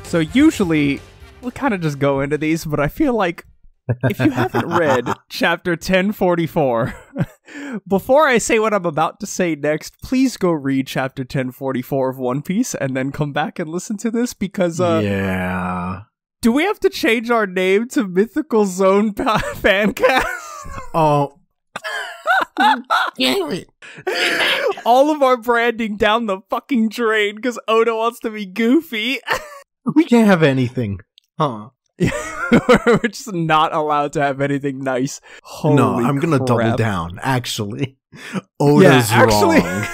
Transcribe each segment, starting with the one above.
So usually we'll kind of just go into these, but I feel like if you haven't read chapter 1044, before I say what I'm about to say next, please go read chapter 1044 of One Piece and then come back and listen to this because yeah. Do we have to change our name to Mythical Zoan Fancast? Oh. Damn it. All of our branding down the fucking drain because Oda wants to be goofy. We can't have anything. Huh. We're just not allowed to have anything nice. Holy no, I'm gonna crap. double down, actually. Oda's wrong.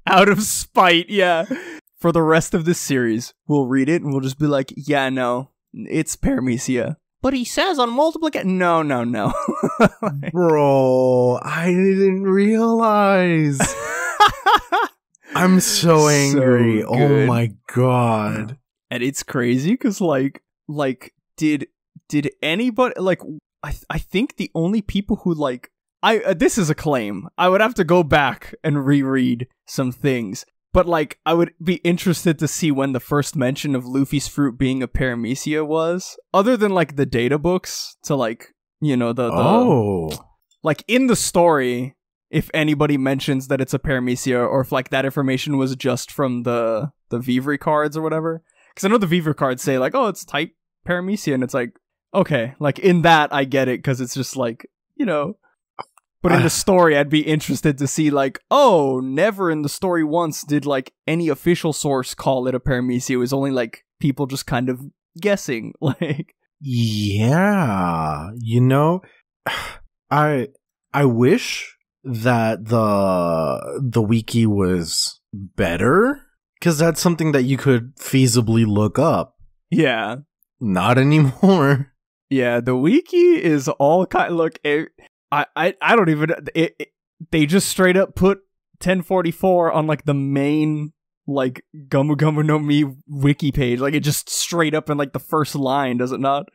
Out of spite, yeah. For the rest of this series, we'll read it and we'll just be like, yeah, no, it's Paramecia. But he says on multiple no. Bro, I didn't realize. I'm so angry. So oh my god. And it's crazy because like did anybody like I think the only people who like this is a claim. I would have to go back and reread some things. But like I would be interested to see when the first mention of Luffy's fruit being a Paramecia was, other than like the data books to like, you know, the like in the story, if anybody mentions that it's a Paramecia or if like that information was just from the Vivre cards or whatever. Because I know the Vivre cards say like, oh, it's type Paramecia, and it's like, okay, like in that I get it because it's just like, you know. But in the story, I'd be interested to see like, oh, never in the story once did like any official source call it a Paramecia. It was only like people just kind of guessing. Like, yeah, you know, I wish that the wiki was better because that's something that you could feasibly look up. Yeah, not anymore. Yeah, the wiki is all kind. Look, I don't even. They just straight up put 1044 on like the main like Gomu Gomu no Mi wiki page. Like it just straight up in like the first line, does it not?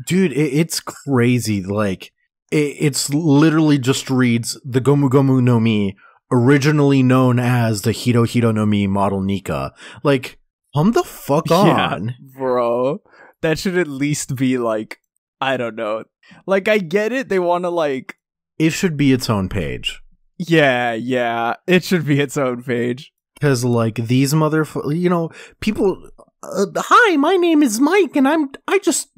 Dude, it's crazy. Like it's literally just reads the Gomu Gomu no Mi, originally known as the Hito Hito no Mi model NIKA. Like, come the fuck on, yeah, bro. That should at least be like, I don't know. Like I get it. They want to like. It should be its own page. Yeah, it should be its own page. Because, like, these you know, people, hi, my name is Mike, and I just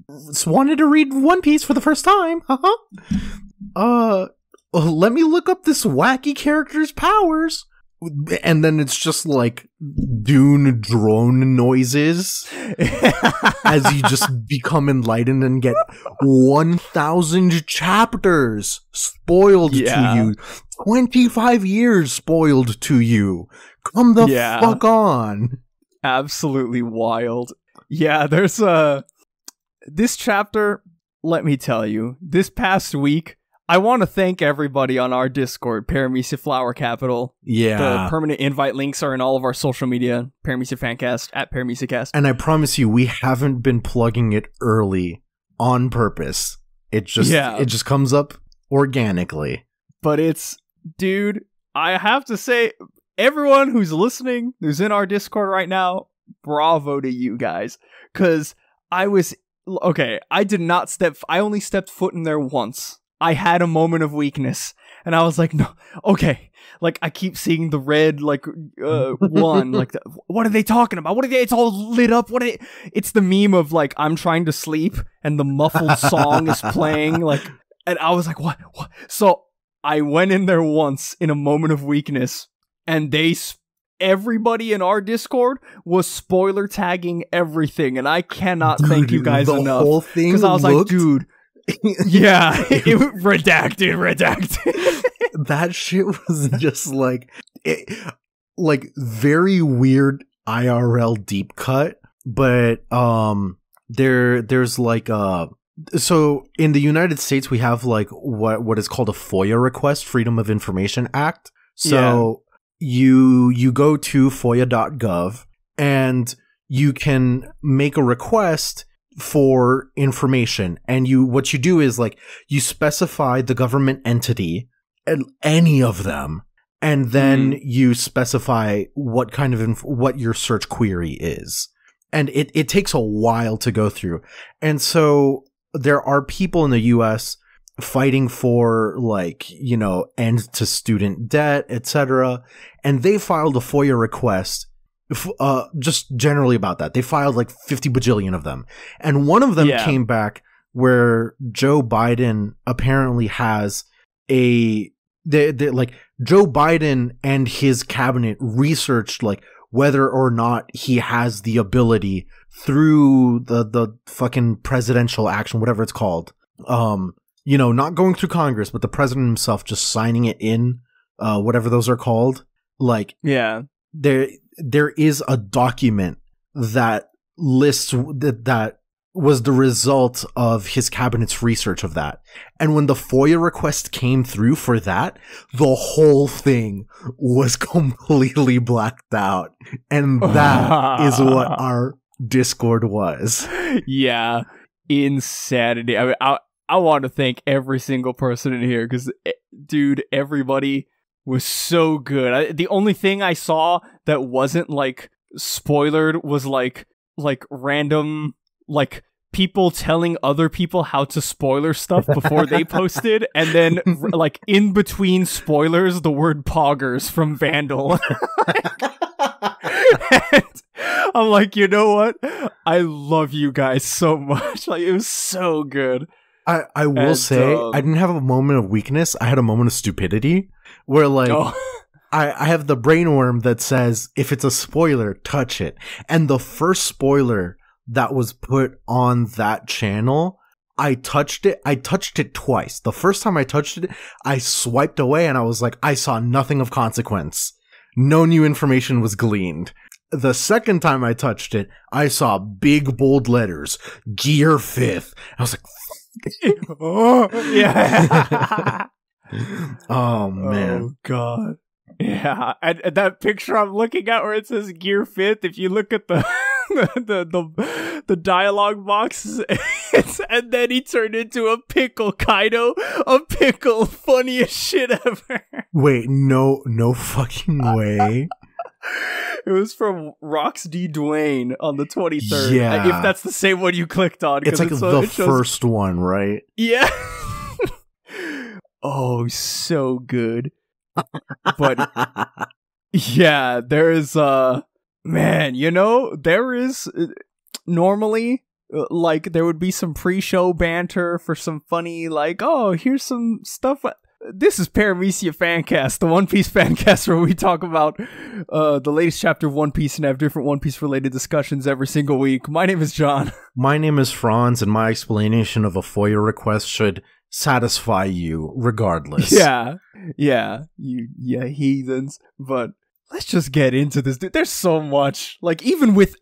wanted to read One Piece for the first time, let me look up this wacky character's powers. And then it's just like Dune drone noises as you just become enlightened and get 1,000 chapters spoiled to you. 25 years spoiled to you. Come the fuck on. Absolutely wild. Yeah, there's this chapter, let me tell you, this past week, I want to thank everybody on our Discord, Paramecia Flower Capital. Yeah. The permanent invite links are in all of our social media, Paramecia Fancast, at ParameciaCast. And I promise you, we haven't been plugging it early on purpose. It just comes up organically. But it's, dude, I have to say, everyone who's listening, who's in our Discord right now, bravo to you guys. Because I only stepped foot in there once. I had a moment of weakness, and I was like, no, okay. Like, I keep seeing the red, like, one, like, what are they talking about? It's all lit up. It's the meme of, like, I'm trying to sleep, and the muffled song is playing, like, and I was like, what? So, I went in there once in a moment of weakness, and everybody in our Discord was spoiler tagging everything, and I cannot thank you guys enough. The whole thing because I was like, dude, yeah, redacted. That shit was just like very weird IRL deep cut, but there's like so in the United States we have like what is called a FOIA request, Freedom of Information Act. So you go to foia.gov and you can make a request for information, and what you do is like you specify the government entity, any of them, and then you specify what kind of what your search query is, and it takes a while to go through. And so there are people in the US fighting for, like, you know, end to student debt, etc. And they filed a FOIA request just generally about that. They filed like 50 bajillion of them. And one of them came back where Joe Biden apparently has like Joe Biden and his cabinet researched like whether or not he has the ability through the fucking presidential action, whatever it's called. You know, not going through Congress, but the president himself just signing it in, whatever those are called. Like, yeah, there is a document that lists that was the result of his cabinet's research of that. And when the FOIA request came through for that, the whole thing was completely blacked out. And that is what our Discord was. Yeah, insanity. I mean, I want to thank every single person in here because, dude, everybody was so good. The only thing I saw that wasn't like spoilered was like random like people telling other people how to spoiler stuff before they posted, and then like in between spoilers the word poggers from Vandal. And I'm like, you know what? I love you guys so much. Like, it was so good. I will say, I didn't have a moment of weakness. I had a moment of stupidity where, like, I have the brainworm that says, if it's a spoiler, touch it. And the first spoiler that was put on that channel, I touched it twice. The first time I touched it, I swiped away and I was like, I saw nothing of consequence. No new information was gleaned. The second time I touched it, I saw big bold letters, Gear 5th. I was like, oh, yeah. Oh, man. Oh, God. Yeah. And that picture I'm looking at where it says Gear 5th, if you look at the dialogue box, and then he turned into a pickle, Kaido. A pickle, funniest shit ever. Wait, no fucking way. It was from Rox D. Dwayne on the 23rd. Yeah. If that's the same one you clicked on. It's like the first one, right? Yeah. Oh, so good. But yeah, there is man, you know, there is normally like there would be some pre-show banter for some funny, like, oh, here's some stuff. This is Paramecia Fancast, the One Piece fancast where we talk about the latest chapter of One Piece and have different One Piece related discussions every single week. My name is John. My name is Franz, and my explanation of a FOIA request should satisfy you regardless. Yeah, heathens. But let's just get into this. Dude, there's so much. Like, even with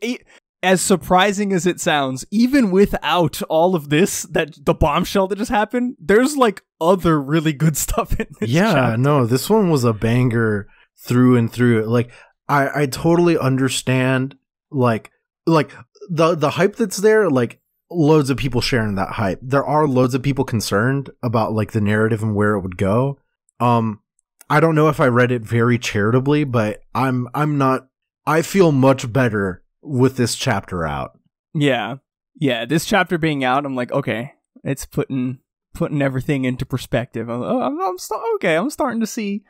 as surprising as it sounds, even without all of this, that the bombshell that just happened, there's like other really good stuff in this chapter. No, this one was a banger through and through. Like, I totally understand, like the hype that's there, like, loads of people sharing that hype. There are loads of people concerned about, like, the narrative and where it would go. I don't know if I read it very charitably, but I'm not, I feel much better with this chapter out. Yeah, this chapter being out, I'm like, okay, it's putting everything into perspective. I'm starting to see,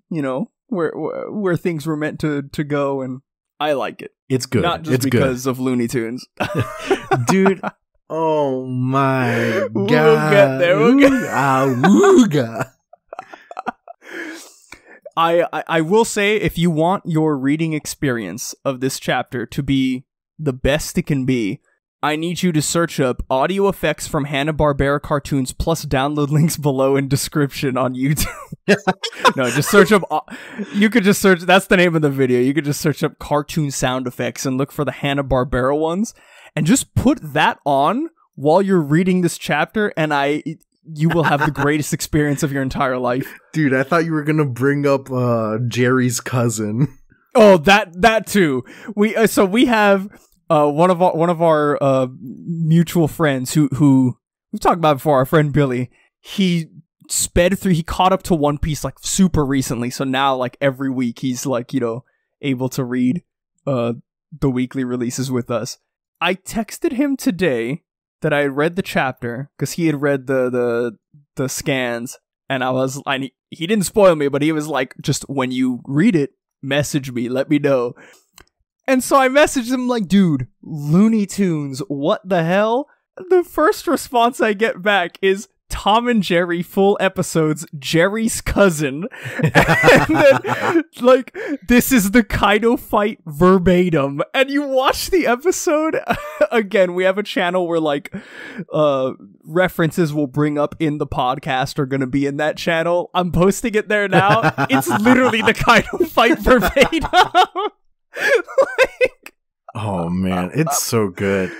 you know, where things were meant to go, and I like it. It's good. Not just because of Looney Tunes. Dude, oh my God. We'll get there. Awooga. I will say, if you want your reading experience of this chapter to be the best it can be, I need you to search up audio effects from Hanna-Barbera cartoons plus download links below in description on YouTube. No, just search up, you could just search, that's the name of the video. You could just search up cartoon sound effects and look for the Hanna-Barbera ones, and just put that on while you're reading this chapter, and you will have the greatest experience of your entire life. Dude, I thought you were gonna bring up Jerry's cousin. Oh, that too. We have one of our mutual friends who we've talked about before. Our friend Billy. He caught up to One Piece like super recently. So now, like, every week he's, like, you know, able to read the weekly releases with us. I texted him today that I had read the chapter because he had read the scans, and he didn't spoil me, but he was like, just when you read it, message me, let me know. And so I messaged him like, dude, Looney Tunes, what the hell? The first response I get back is Tom and Jerry full episodes, Jerry's cousin. And then, like, this is the Kaido fight verbatim. And you watch the episode. Again, we have a channel where, like, references we'll bring up in the podcast are going to be in that channel. I'm posting it there now. It's literally the Kaido fight verbatim. Like, oh, man. It's so good.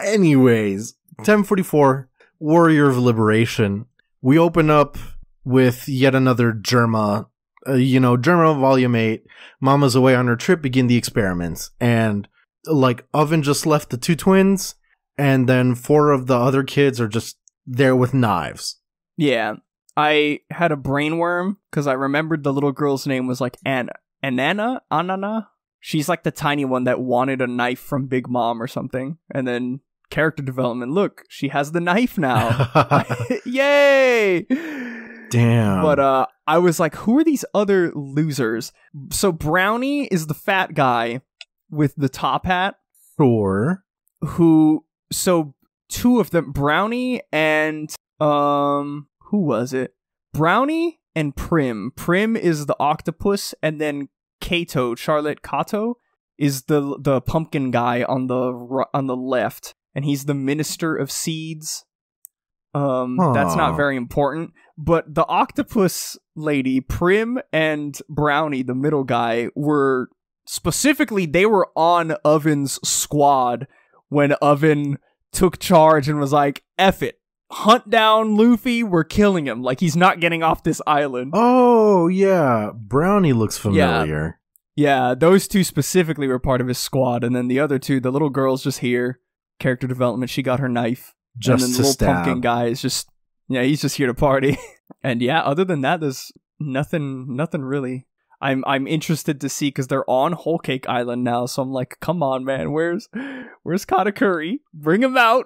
Anyways... 1044, Warrior of Liberation. We open up with yet another Germa. Germa Volume 8. Mama's away on her trip, begin the experiments. And, like, Oven just left the two twins, and then 4 of the other kids are just there with knives. Yeah. I had a brainworm, because I remembered the little girl's name was, like, Anana? She's, like, the tiny one that wanted a knife from Big Mom or something. And then... character development. Look, she has the knife now. Yay! Damn. But I was like, who are these other losers? So Brownie is the fat guy with the top hat. Sure. So 2 of them, Brownie and who was it? Brownie and Prim. Prim is the octopus, and then Charlotte Kato is the pumpkin guy on the left. And he's the Minister of Seeds. That's not very important. But the octopus lady, Prim, and Brownie, the middle guy, they were on Oven's squad when Oven took charge and was like, F it. Hunt down Luffy, we're killing him. Like, he's not getting off this island. Oh, yeah. Brownie looks familiar. Yeah, those 2 specifically were part of his squad. And then the other 2, the little girl's just here. Character development, she got her knife, just and then to the little stab. pumpkin guy is just he's just here to party. And yeah, other than that, there's nothing really. I'm interested to see, because they're on Whole Cake Island now, so I'm like, come on, man, where's Katakuri? Bring him out.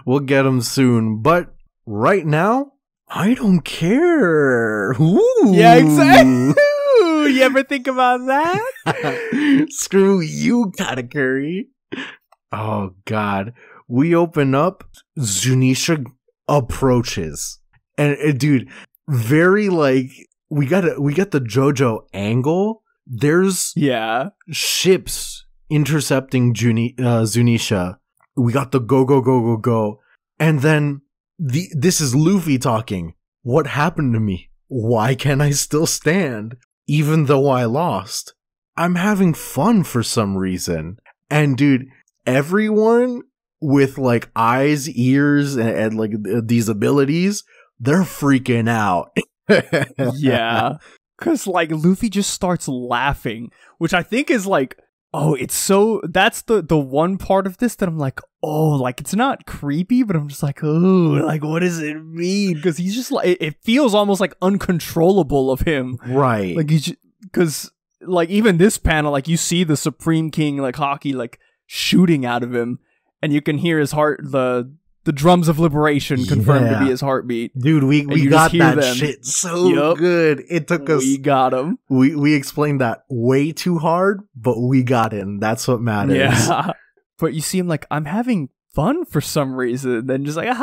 We'll get him soon, but right now I don't care. Ooh. Yeah, exactly. You ever think about that? Screw you, Katakuri. Oh, God. We open up. Zunisha approaches. And, dude, very, like, we got the JoJo angle. There's ships intercepting Zunisha. We got the go. And then this is Luffy talking. What happened to me? Why can't I still stand? Even though I lost, I'm having fun for some reason. And dude, everyone with like eyes, ears, and like these abilities, they're freaking out. Yeah. Because like Luffy just starts laughing, which I think is like, that's the one part of this that I'm like, like it's not creepy, but I'm just like, like what does it mean? Because he's just like, it feels almost like uncontrollable of him, right? Like because like even this panel, like you see the Supreme King like Haki like shooting out of him, and you can hear his heart, the drums of liberation confirmed to be his heartbeat. Dude, we got that shit so good. It took us... We got him. We explained that way too hard, but we got him. That's what matters. Yeah. But you see him like, I'm having fun for some reason. Then just like,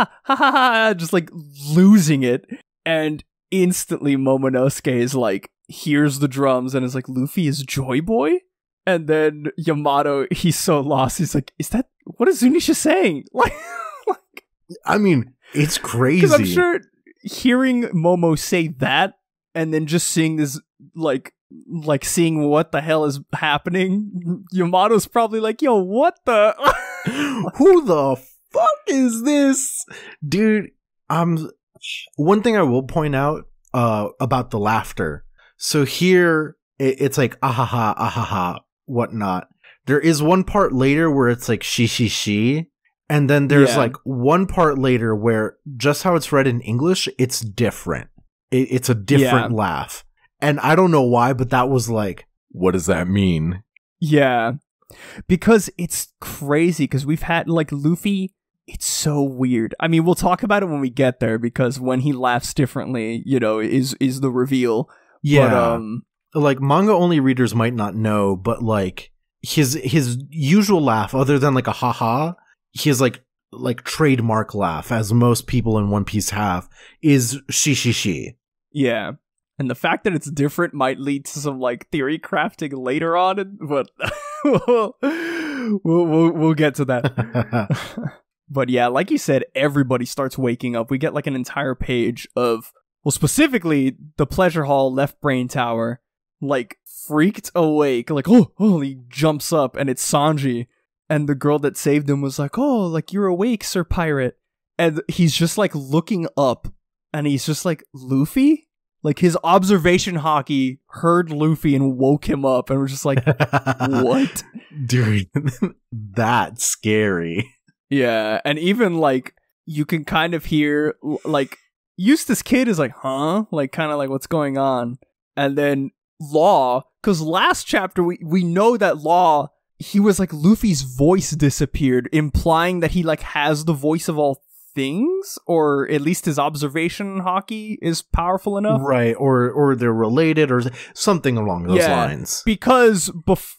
just like losing it. And instantly Momonosuke is like, hears the drums and is like, Luffy is Joy Boy? And then Yamato, he's so lost. He's like, what is Zunisha saying? Like... I mean, it's crazy. Because I'm sure hearing Momo say that and then just seeing this, like seeing what the hell is happening, Yamato's probably like, yo, what the? Who the fuck is this? Dude, one thing I will point out about the laughter. So here, it's like, ahaha, whatnot. There is one part later where it's like, she. And then there's like one part later where just how it's read in English, it's different. It's a different laugh. And I don't know why, but that was like, what does that mean? Yeah. Because it's crazy, because we've had, like, Luffy, it's so weird. I mean, we'll talk about it when we get there, because when he laughs differently, you know, is the reveal. Yeah. But, like, manga-only readers might not know, but, like, his usual laugh, other than, like, a ha-ha, his, like trademark laugh, as most people in One Piece have, is she. Yeah. And the fact that it's different might lead to some, like, theory crafting later on, but we'll get to that. But yeah, like you said, everybody starts waking up. We get, like, an entire page of, well, specifically, the Pleasure Hall Left Brain Tower, like, freaked awake. Like, oh, he jumps up, and it's Sanji. And the girl that saved him was like, oh, like, you're awake, Sir Pirate. And he's just, like, looking up, and he's just like, Luffy? Like, his observation hockey heard Luffy and woke him up, and was just like, what? Dude, that's scary. Yeah, and even, like, you can kind of hear, like, Eustace Kid is like, huh? Like, kind of like, what's going on? And then Law, because last chapter, we know that Law, he was like, Luffy's voice disappeared, implying that he, like, has the voice of all things, or at least his observation hockey is powerful enough. Right, or they're related, or something along those lines. Because,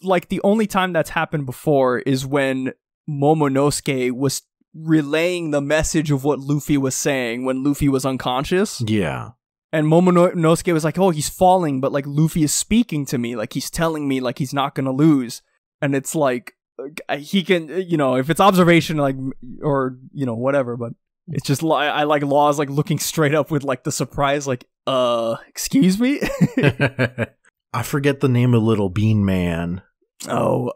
like, the only time that's happened before is when Momonosuke was relaying the message of what Luffy was saying when Luffy was unconscious. Yeah. And Momonosuke was like, oh, he's falling, but, like, Luffy is speaking to me, like, he's telling me, like, he's not gonna lose. And it's like, he can, you know, if it's observation, like, or, you know, whatever, but it's just, I like Law's, like, looking straight up with, like, the surprise, like, excuse me? I forget the name of Little Bean Man. Oh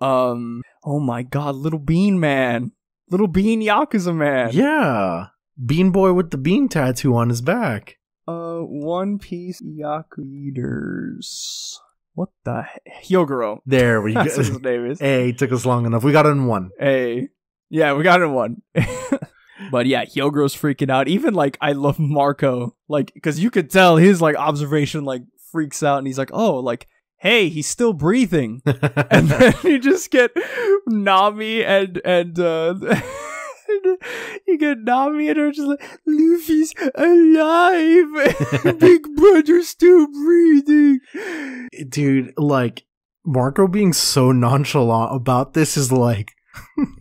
my god, Little Bean Man. Little Bean Yakuza Man. Yeah. Bean Boy with the bean tattoo on his back. One Piece Yaku Leaders. What the heck? Hyogoro. There we go. That's what his name is. Hey, took us long enough. We got it in one. Hey. Yeah, we got it in one. But yeah, Hyogoro's freaking out. Even, like, I love Marco. Like, because you could tell his, like, observation, like, freaks out. And he's like, oh, like, hey, he's still breathing. And then you just get Nami and you get Nami and her just like, Luffy's alive. Big brother's still breathing. Dude, like, Marco being so nonchalant about this is like...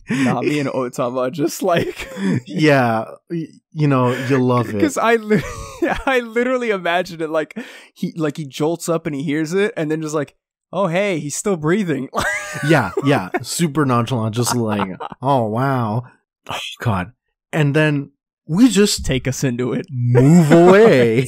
Nami and Otama just like... Yeah, you know, you love it. Because I literally imagine it like he jolts up and he hears it and then just like, oh, hey, he's still breathing. Yeah, super nonchalant, just like, oh, wow. Oh, God. And then we just take us into it. Move away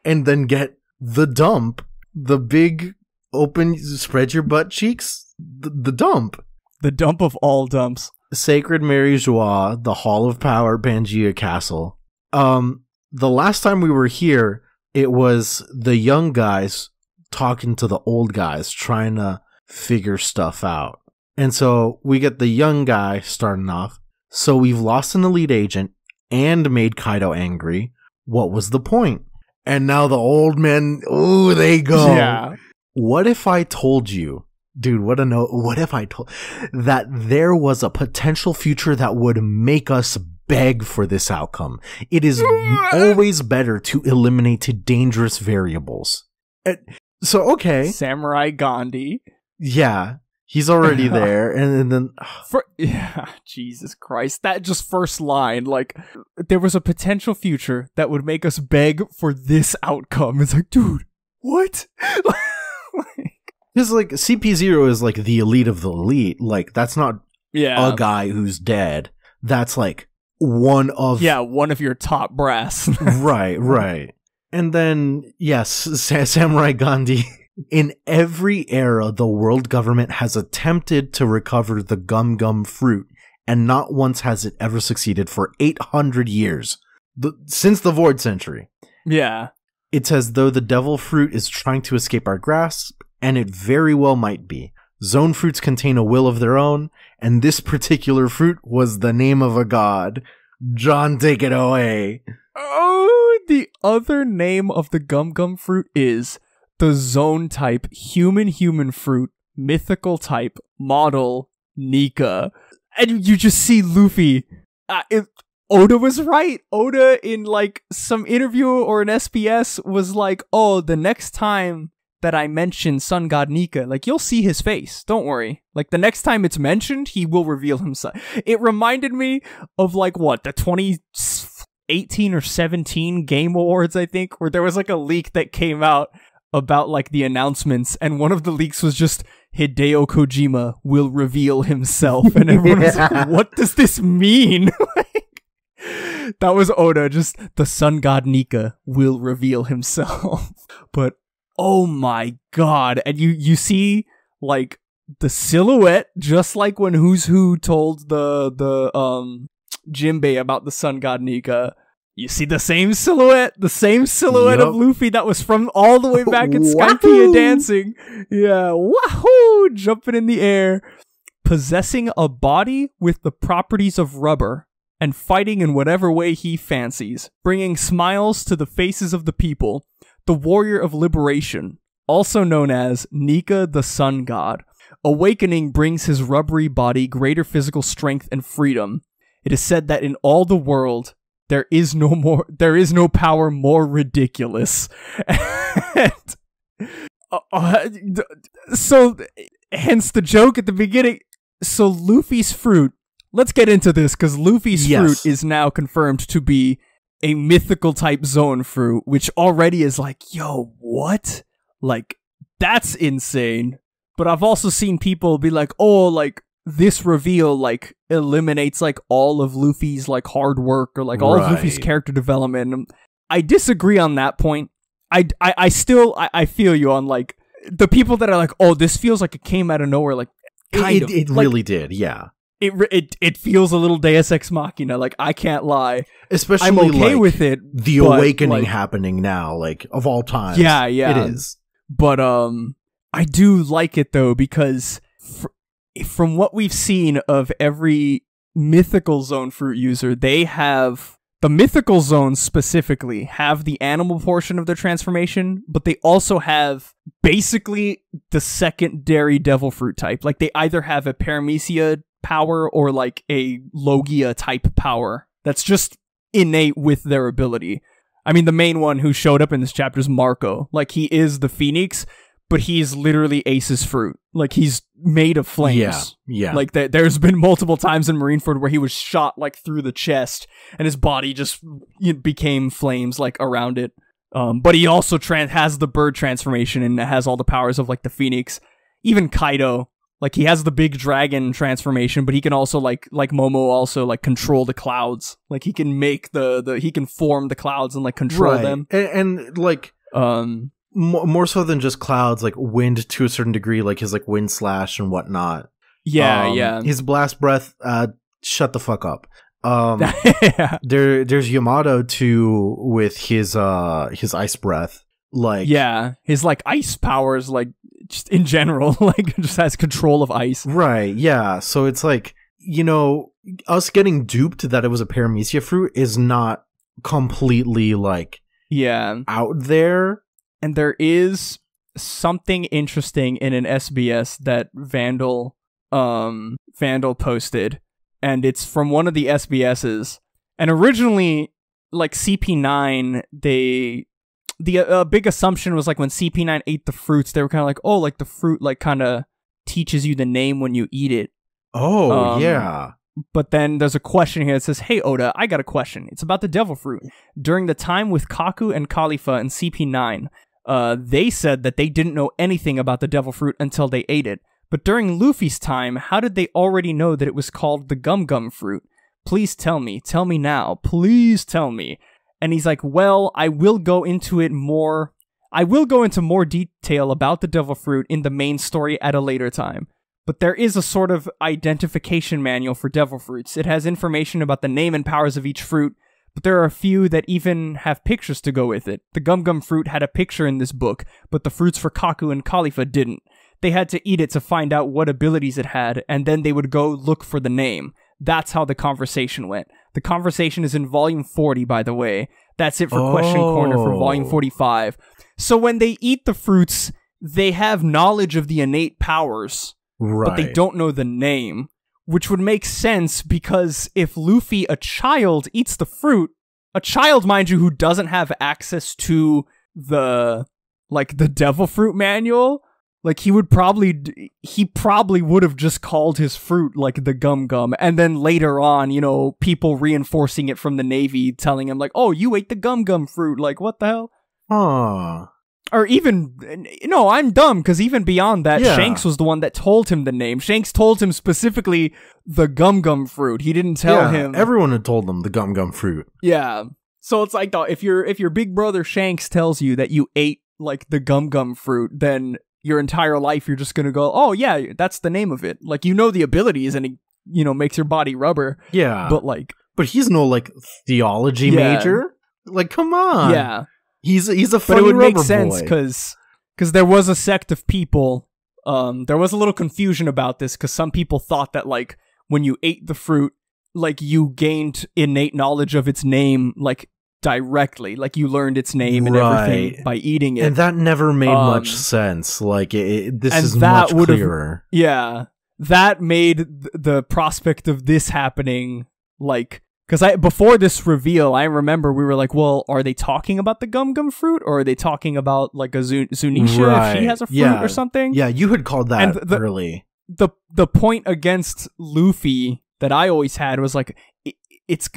and then get the dump. The big open, spread your butt cheeks. The dump. The dump of all dumps. Sacred Mary Joie, the Hall of Power, Pangea Castle. The last time we were here, it was the young guys talking to the old guys, trying to figure stuff out. And so we get the young guy starting off. So we've lost an elite agent and made Kaido angry. What was the point? And now the old men, ooh, they go. Yeah. What if I told you, dude, what if I told that there was a potential future that would make us beg for this outcome? It is always better to eliminate dangerous variables. So, okay. Samurai Gandhi. Yeah. He's already there, and then... Yeah, Jesus Christ. That just first line, like, there was a potential future that would make us beg for this outcome. It's like, dude, what? Because, like, CP0 is, like, the elite of the elite. Like, that's not a guy who's dead. That's, like, one of... Yeah, one of your top brass. Right. And then, yes, Samurai Gandhi... In every era, the world government has attempted to recover the Gum Gum fruit, and not once has it ever succeeded for 800 years. Since the Void Century. Yeah. It's as though the devil fruit is trying to escape our grasp, and it very well might be. Zone fruits contain a will of their own, and this particular fruit was the name of a god. John, take it away. Oh, the other name of the Gum Gum fruit is... the Zoan type human fruit mythical type model Nika. And you just see Luffy. Oda was right. Oda in like some interview or an SBS was like, oh, the next time that I mention Sun God Nika, like you'll see his face. Don't worry. Like the next time it's mentioned, he will reveal himself. It reminded me of like what, the 2018 or 17 Game Awards, I think, where there was like a leak that came out about like the announcements, and one of the leaks was just Hideo Kojima will reveal himself, and everyone was like, what does this mean? That was Oda, just the Sun God Nika will reveal himself. But oh my god, and you see like the silhouette, just like when Who's Who told the Jinbei about the Sun God Nika. You see the same silhouette of Luffy that was from all the way back in Skypiea dancing. Yeah, wahoo! Jumping in the air. Possessing a body with the properties of rubber and fighting in whatever way he fancies. Bringing smiles to the faces of the people. The warrior of liberation, also known as Nika the Sun God. Awakening brings his rubbery body greater physical strength and freedom. It is said that in all the world, there is no power more ridiculous. So, hence the joke at the beginning. So Luffy's fruit, let's get into this, because Luffy's fruit is now confirmed to be a mythical type Zoan fruit, which already is like, yo, what? Like, that's insane. But I've also seen people be like, oh, like, this reveal like eliminates like all of Luffy's like hard work or like all of Luffy's character development. I disagree on that point. I still feel you on like the people that are like, oh, this feels like it came out of nowhere. Like it like, really did, yeah. It feels a little Deus Ex Machina. Like I can't lie, especially I'm okay like, with it. The awakening like, happening now, like of all times. Yeah, it is. But I do like it though because. From what we've seen of every Mythical Zoan fruit user, they have the Mythical Zoans specifically have the animal portion of their transformation, but they also have basically the secondary devil fruit type. Like they either have a Paramecia power or like a Logia type power that's just innate with their ability. I mean, the main one who showed up in this chapter is Marco. Like he is the Phoenix, but he's literally Ace's fruit. Like, he's made of flames. Yeah. Like, there's been multiple times in Marineford where he was shot, like, through the chest, and his body just became flames, like, around it. But he also has the bird transformation and has all the powers of, like, the Phoenix. Even Kaido, like, he has the big dragon transformation, but he can also, like Momo also, like, control the clouds. Like, he can make he can form the clouds and, like, control them. And like... More so than just clouds, like wind to a certain degree, like his like wind slash and whatnot. Yeah. His blast breath, shut the fuck up. There's Yamato too with his ice breath. Like his like ice powers, like just in general, like just has control of ice. Right, yeah. So it's like, you know, us getting duped that it was a Paramecia fruit is not completely like out there. And there is something interesting in an SBS that Vandal posted, and it's from one of the SBSs. And originally, like CP9, the big assumption was like when CP9 ate the fruits, they were kind of like, oh, like the fruit like kind of teaches you the name when you eat it. Oh, yeah. But then there's a question here that says, hey, Oda, I got a question. It's about the devil fruit. During the time with Kaku and Khalifa and CP9, they said that they didn't know anything about the devil fruit until they ate it. But during Luffy's time, how did they already know that it was called the Gum Gum fruit? Please tell me. Tell me now. Please tell me. And he's like, well, I will go into more detail about the devil fruit in the main story at a later time. But there is a sort of identification manual for devil fruits. It has information about the name and powers of each fruit, but there are a few that even have pictures to go with it. The Gum Gum fruit had a picture in this book, but the fruits for Kaku and Khalifa didn't. They had to eat it to find out what abilities it had, and then they would go look for the name. That's how the conversation went. The conversation is in volume 40, by the way. That's it for Question Corner for volume 45. So when they eat the fruits, they have knowledge of the innate powers, Right. but they don't know the name, which would make sense because if Luffy, a child, eats the fruit, a child, mind you, who doesn't have access to the devil fruit manual, like he probably would have just called his fruit like the Gum Gum, and then later on, you know, people reinforcing it from the Navy telling him like, oh, you ate the Gum Gum fruit, like what the hell? Huh. Or even, no, I'm dumb, because even beyond that, Shanks was the one that told him the name. Shanks told him specifically the Gum Gum fruit. He didn't tell him. Everyone had told them the Gum Gum fruit. Yeah. So it's like, if your big brother Shanks tells you that you ate like the Gum Gum fruit, then your entire life you're just gonna go, oh yeah, that's the name of it. Like, you know the abilities, and it, you know, makes your body rubber. Yeah. But he's no like theology major. Like, come on. Yeah. He's a funny but it would rubber make sense boy. because there was a sect of people. There was a little confusion about this because some people thought that like when you ate the fruit, like you gained innate knowledge of its name, like directly, like you learned its name and everything by eating it. And that never made much sense. Like this is much clearer. Yeah, that made the prospect of this happening like. Because before this reveal, I remember we were like, well, are they talking about the Gum Gum fruit? Or are they talking about like a Zunisha if she has a fruit or something? Yeah, you had called that early. The point against Luffy that I always had was like,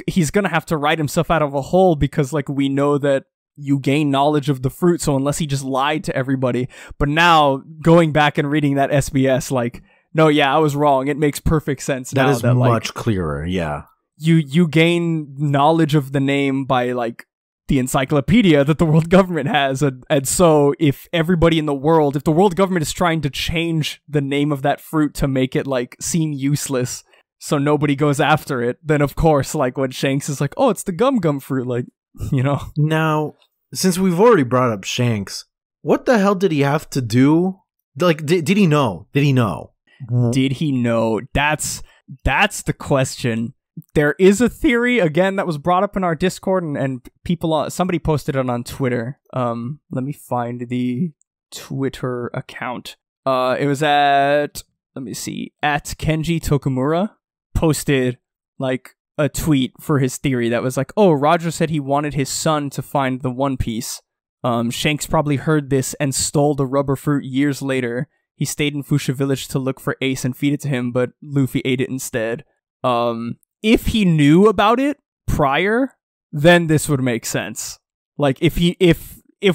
he's going to have to write himself out of a hole because like we know that you gain knowledge of the fruit. So unless he just lied to everybody. But now going back and reading that SBS, like, no, yeah, I was wrong. It makes perfect sense now. That is much clearer, yeah. You gain knowledge of the name by like the encyclopedia that the world government has, and so if everybody in the world, if the world government is trying to change the name of that fruit to make it like seem useless, so nobody goes after it, then of course like when Shanks is like, oh, it's the Gum Gum fruit, like, you know. Now, since we've already brought up Shanks, what the hell did he have to do? Like, did he know? Did he know? Did he know? That's the question. There is a theory, again, that was brought up in our Discord, and people, somebody posted it on Twitter. Let me find the Twitter account. It was at Kenji Tokumura posted, like, a tweet for his theory that was like, oh, Roger said he wanted his son to find the One Piece. Shanks probably heard this and stole the rubber fruit years later. He stayed in Fuchsia Village to look for Ace and feed it to him, but Luffy ate it instead. If he knew about it prior, then this would make sense. Like if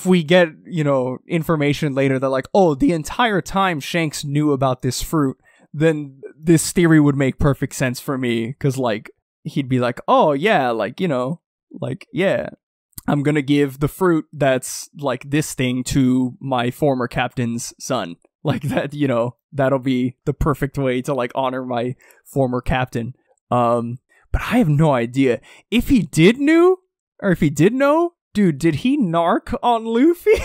we get, you know, information later that like, oh, the entire time Shanks knew about this fruit, then this theory would make perfect sense for me, because like he'd be like, oh yeah, like, you know, like, yeah, I'm gonna give the fruit that's like this thing to my former captain's son. Like that, you know, that'll be the perfect way to like honor my former captain. But I have no idea if he did know, dude, did he narc on Luffy?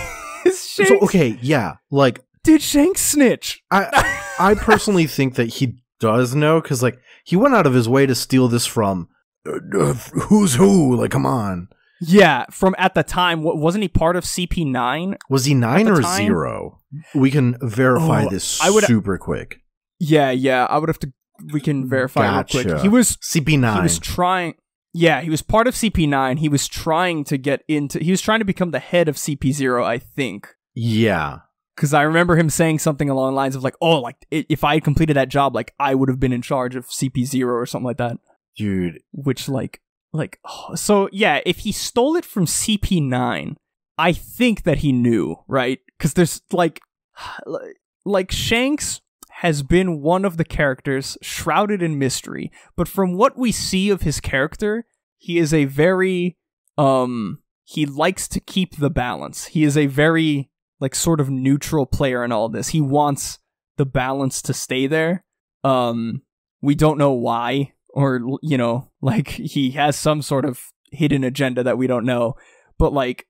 So, okay, yeah, like, did Shanks snitch? I personally think that he does know, because like he went out of his way to steal this from who's who. Like, come on. Yeah, from at the time, wasn't he part of CP9? Was he 9 or 0? We can verify this super quick. Yeah, I would have to. We can verify real quick. He was CP9. He was trying. Yeah, he was part of CP9. He was trying to get into. He was trying to become the head of CP0, I think. Yeah, because I remember him saying something along the lines of like, "Oh, like if I had completed that job, like I would have been in charge of CP0 or something like that." Dude, which so yeah, if he stole it from CP9, I think that he knew, right? Because there's like Shanks has been one of the characters shrouded in mystery, but from what we see of his character, he is a very he likes to keep the balance. He is a very like sort of neutral player in all this. He wants the balance to stay there. We don't know why, or you know, like he has some sort of hidden agenda that we don't know, but like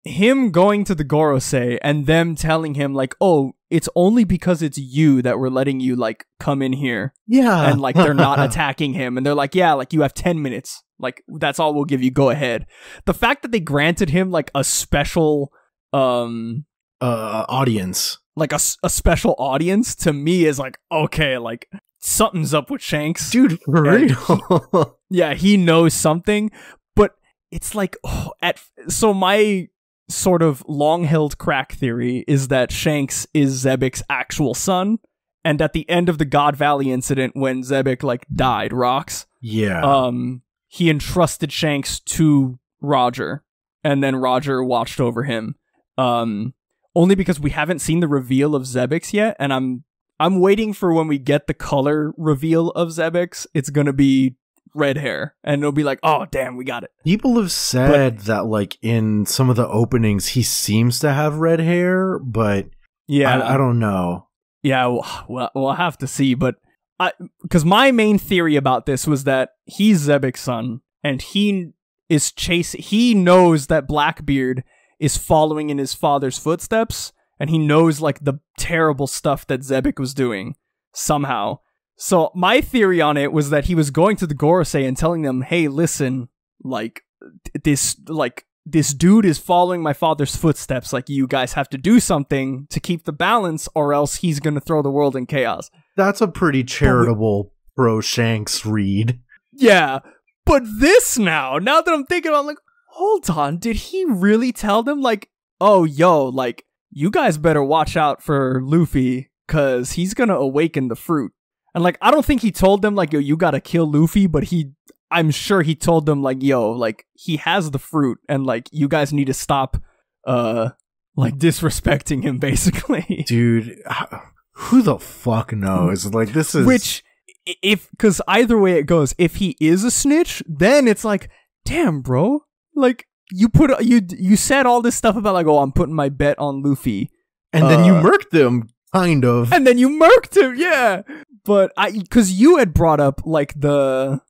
him going to the Gorosei and them telling him like, oh, it's only because it's you that we're letting you like come in here. Yeah. And like they're not attacking him, and they're like, yeah, like you have 10 minutes. Like that's all we'll give you. Go ahead. The fact that they granted him like a special audience, like a special audience, to me is like, okay, like something's up with Shanks, dude, for real. Yeah, he knows something, but it's like, so my sort of long-held crack theory is that Shanks is Zebek's actual son, and at the end of the God Valley incident, when Zebek like died, Rocks, he entrusted Shanks to Roger, and then Roger watched over him. Only because we haven't seen the reveal of Zebek's yet, and I'm waiting for when we get the color reveal of Zebek's. It's gonna be red hair, and it'll be like, oh damn, we got it. People have said that like in some of the openings he seems to have red hair, but yeah, I don't know. Yeah, well, we'll have to see. But because my main theory about this was that he's Zebek's son, and he knows that Blackbeard is following in his father's footsteps, and he knows like the terrible stuff that Zebek was doing somehow. So my theory on it was that he was going to the Gorosei and telling them, hey, listen, like this dude is following my father's footsteps. Like, you guys have to do something to keep the balance, or else he's going to throw the world in chaos. That's a pretty charitable pro Shanks read. Yeah. But this now that I'm thinking about, I'm like, hold on, did he really tell them like, oh, yo, like, you guys better watch out for Luffy, because he's going to awaken the fruit. And, like, I don't think he told them, like, yo, you gotta kill Luffy, but I'm sure he told them, like, yo, like, he has the fruit, and, like, you guys need to stop, like, disrespecting him, basically. Dude, who the fuck knows? Like, this is... Which, because either way it goes, if he is a snitch, then it's like, damn, bro, like, you said all this stuff about, like, oh, I'm putting my bet on Luffy. And then you murked him, kind of. And then you murked him, yeah. But because you had brought up like the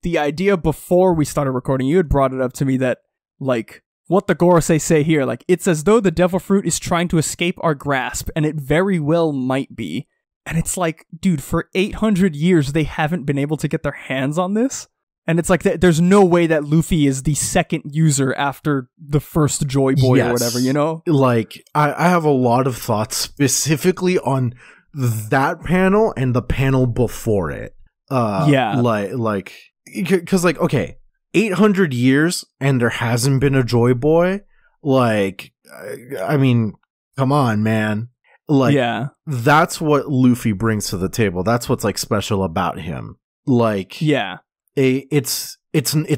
idea before we started recording, you had brought it up to me that like what the Gorosei say here, like it's as though the devil fruit is trying to escape our grasp, and it very well might be. And it's like, dude, for 800 years they haven't been able to get their hands on this, and it's like there's no way that Luffy is the second user after the first Joy Boy or whatever, you know? Like I have a lot of thoughts specifically on that panel and the panel before it. Like because like, okay, 800 years and there hasn't been a Joy Boy. Like, I mean, come on, man. Like, that's what Luffy brings to the table. That's what's like special about him. Like, it's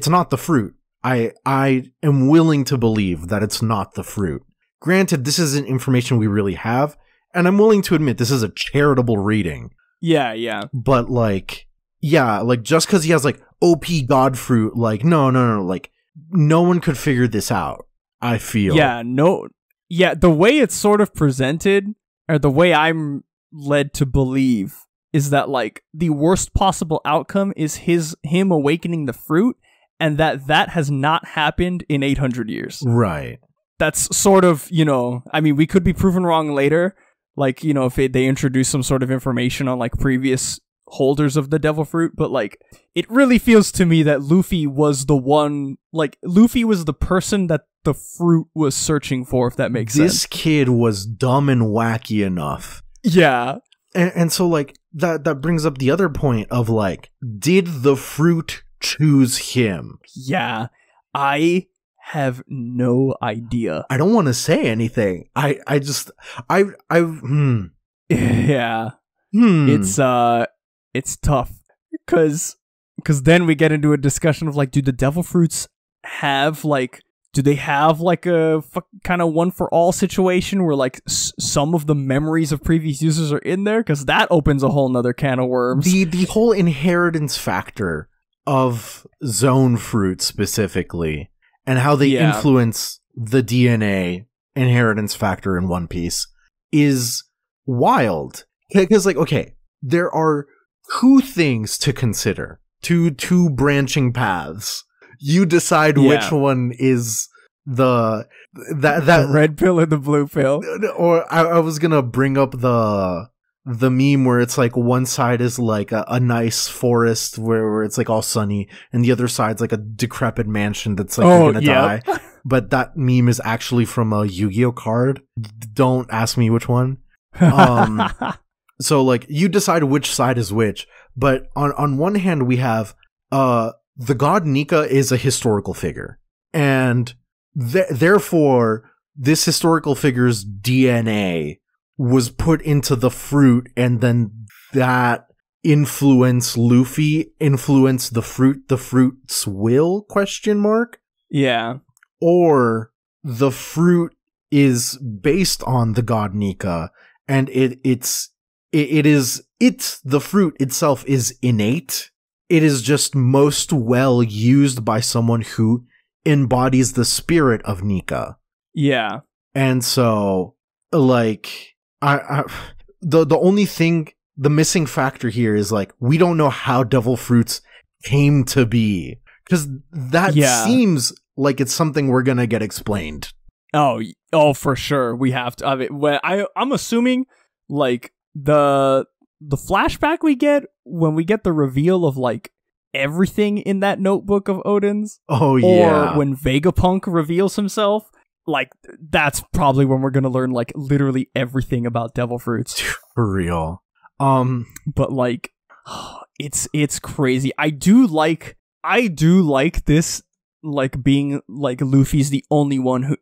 not the fruit. I am willing to believe that it's not the fruit. Granted, this isn't information we really have, and I'm willing to admit this is a charitable reading. Yeah. But like, like just because he has like OP God fruit, like no, like no one could figure this out, I feel. The way it's sort of presented, or the way I'm led to believe, is that like the worst possible outcome is him awakening the fruit, and that has not happened in 800 years. Right. That's sort of, you know, I mean, we could be proven wrong later. Like, you know, if they introduce some sort of information on like previous holders of the devil fruit, but like it really feels to me that Luffy was the one, like Luffy was the person that the fruit was searching for, if that makes sense. This kid was dumb and wacky enough. Yeah. And so like that brings up the other point of like, did the fruit choose him? Yeah. I have no idea. I don't want to say anything. Yeah. It's tough because then we get into a discussion of like, do the devil fruits have like, do they have like a kind of one for all situation where like some of the memories of previous users are in there? Because that opens a whole nother can of worms. The whole inheritance factor of Zoan fruit specifically, and how they influence the DNA inheritance factor in One Piece, is wild. Because like, okay, there are two things to consider, two branching paths. You decide which one is the red pill or the blue pill. Or I was gonna bring up the meme where it's like one side is like a nice forest where it's like all sunny, and the other side's like a decrepit mansion that's like gonna die. but that meme is actually from a Yu-Gi-Oh card. Don't ask me which one. So like you decide which side is which, but on one hand we have the god Nika is a historical figure, and therefore this historical figure's DNA was put into the fruit, and then that influence Luffy, influence the fruit's will, question mark? Yeah. Or the fruit is based on the god Nika, and the fruit itself is innate. It is just most well used by someone who embodies the spirit of Nika. Yeah. And so, like, the only thing, the missing factor here is, like, we don't know how devil fruits came to be. Because that seems like it's something we're gonna get explained. Oh, for sure. We have to. I mean, I'm assuming, like, the flashback we get when we get the reveal of, like, everything in that notebook of Odin's. Oh, yeah. Or when Vegapunk reveals himself. Like, that's probably when we're gonna learn, like, literally everything about devil fruits. For real. But, like, it's crazy. I do like this, like, being, like, Luffy's the only one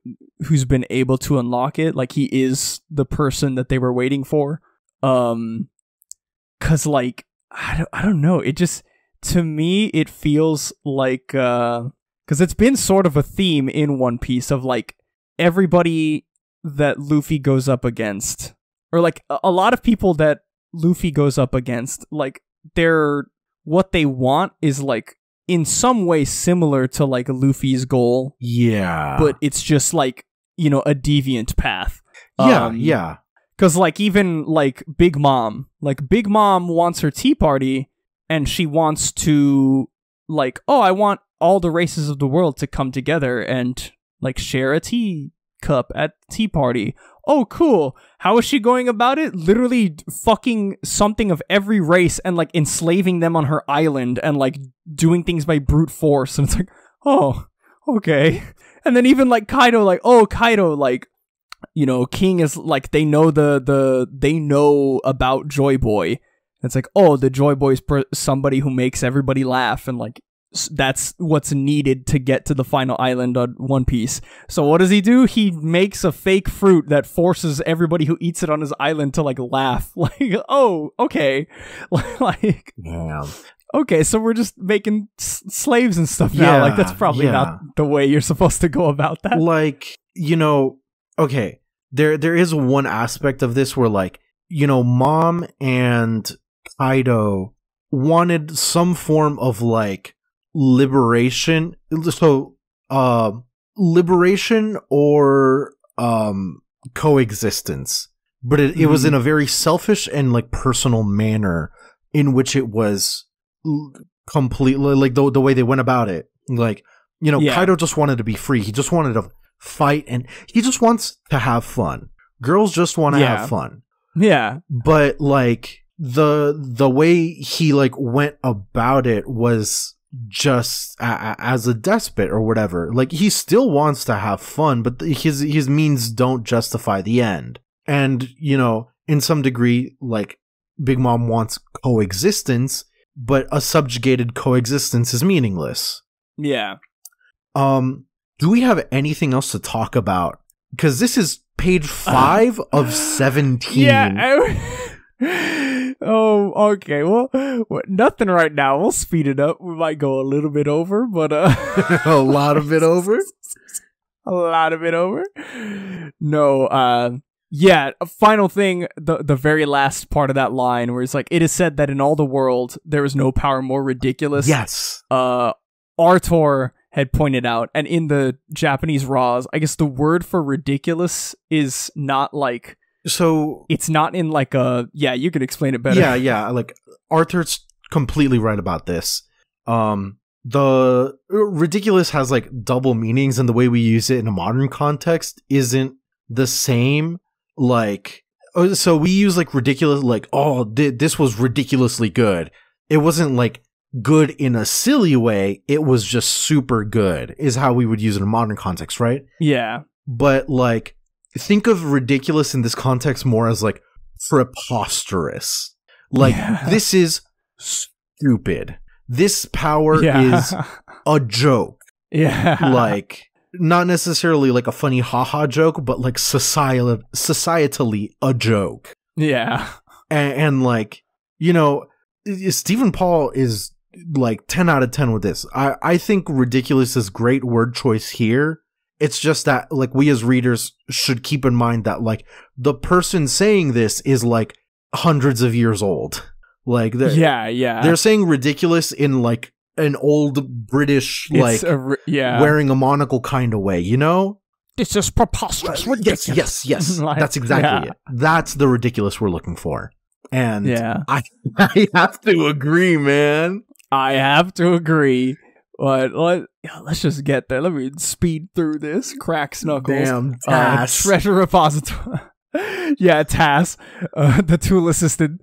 who's been able to unlock it. Like, he is the person that they were waiting for. 'Cause, like, I don't know. It just, to me, it feels like, 'cause it's been sort of a theme in One Piece of, like, everybody that Luffy goes up against, or like a lot of people that Luffy goes up against, like, what they want is, like, in some way similar to, like, Luffy's goal. Yeah. But it's just, like, you know, a deviant path. Yeah. Because, like, even, like, Big Mom wants her tea party, and she wants to, like, oh, I want all the races of the world to come together and, like, share a tea cup at tea party. Oh, cool. How is she going about it? Literally fucking something of every race and, like, enslaving them on her island and, like, doing things by brute force. And it's like, oh, okay. And then even, like, Kaido, like, you know, King is, like, they know they know about Joy Boy. It's like, oh, the Joy Boy's somebody who makes everybody laugh, and, like, that's what's needed to get to the final island on One Piece. So what does he do? He makes a fake fruit that forces everybody who eats it on his island to, like, laugh. Like, oh, okay. Like, yeah. Okay, so we're just making slaves and stuff now. Like, that's probably not the way you're supposed to go about that. Like, you know, okay, there is one aspect of this where, like, you know, Mom and Kaido wanted some form of, like, liberation. So, liberation or coexistence. But it was in a very selfish and, like, personal manner in which it was completely, like, the way they went about it. Like, you know, Kaido just wanted to be free. He just wanted to fight, and he just wants to have fun. Girls just want to have fun. Yeah. But, like, the way he, like, went about it was just as a despot or whatever. Like, he still wants to have fun, but his means don't justify the end. And, you know, in some degree, like, Big Mom wants coexistence, but a subjugated coexistence is meaningless. Yeah. Do we have anything else to talk about? Because this is page 5 of 17. Yeah. Oh, okay. Well, nothing right now. We'll speed it up. We might go a little bit over, but a lot of it over. A lot of it over. No. Yeah. A final thing. The very last part of that line where it's like, it is said that in all the world there is no power more ridiculous. Yes. Arthur had pointed out, and in the Japanese Raws, I guess the word for ridiculous is not, like, so it's not in, like, a, you could explain it better. Yeah, like, Arthur's completely right about this. The ridiculous has, like, double meanings, and the way we use it in a modern context isn't the same. Like, so we use, like, ridiculous, like, oh, this was ridiculously good. It wasn't, like, good in a silly way. It was just super good, is how we would use it in modern context, right? Yeah. But, like, think of ridiculous in this context more as, like, preposterous. Like, this is stupid. This power is a joke. Yeah. Like, not necessarily like a funny haha joke, but like societally a joke. Yeah. And like, you know, Stephen Paul is like 10 out of 10 with this. I think ridiculous is great word choice here. It's just that like we as readers should keep in mind that like the person saying this is like hundreds of years old. Like they're saying ridiculous in like an old British, like, wearing a monocle kind of way, you know? This is preposterous. Yes. Like, that's exactly it. That's the ridiculous we're looking for. And I have to agree, man. I have to agree. But let's just get there. Let me speed through this. Crack Snuckles. Damn, Tass. Treasure repository. Yeah, Tass. The tool assistant.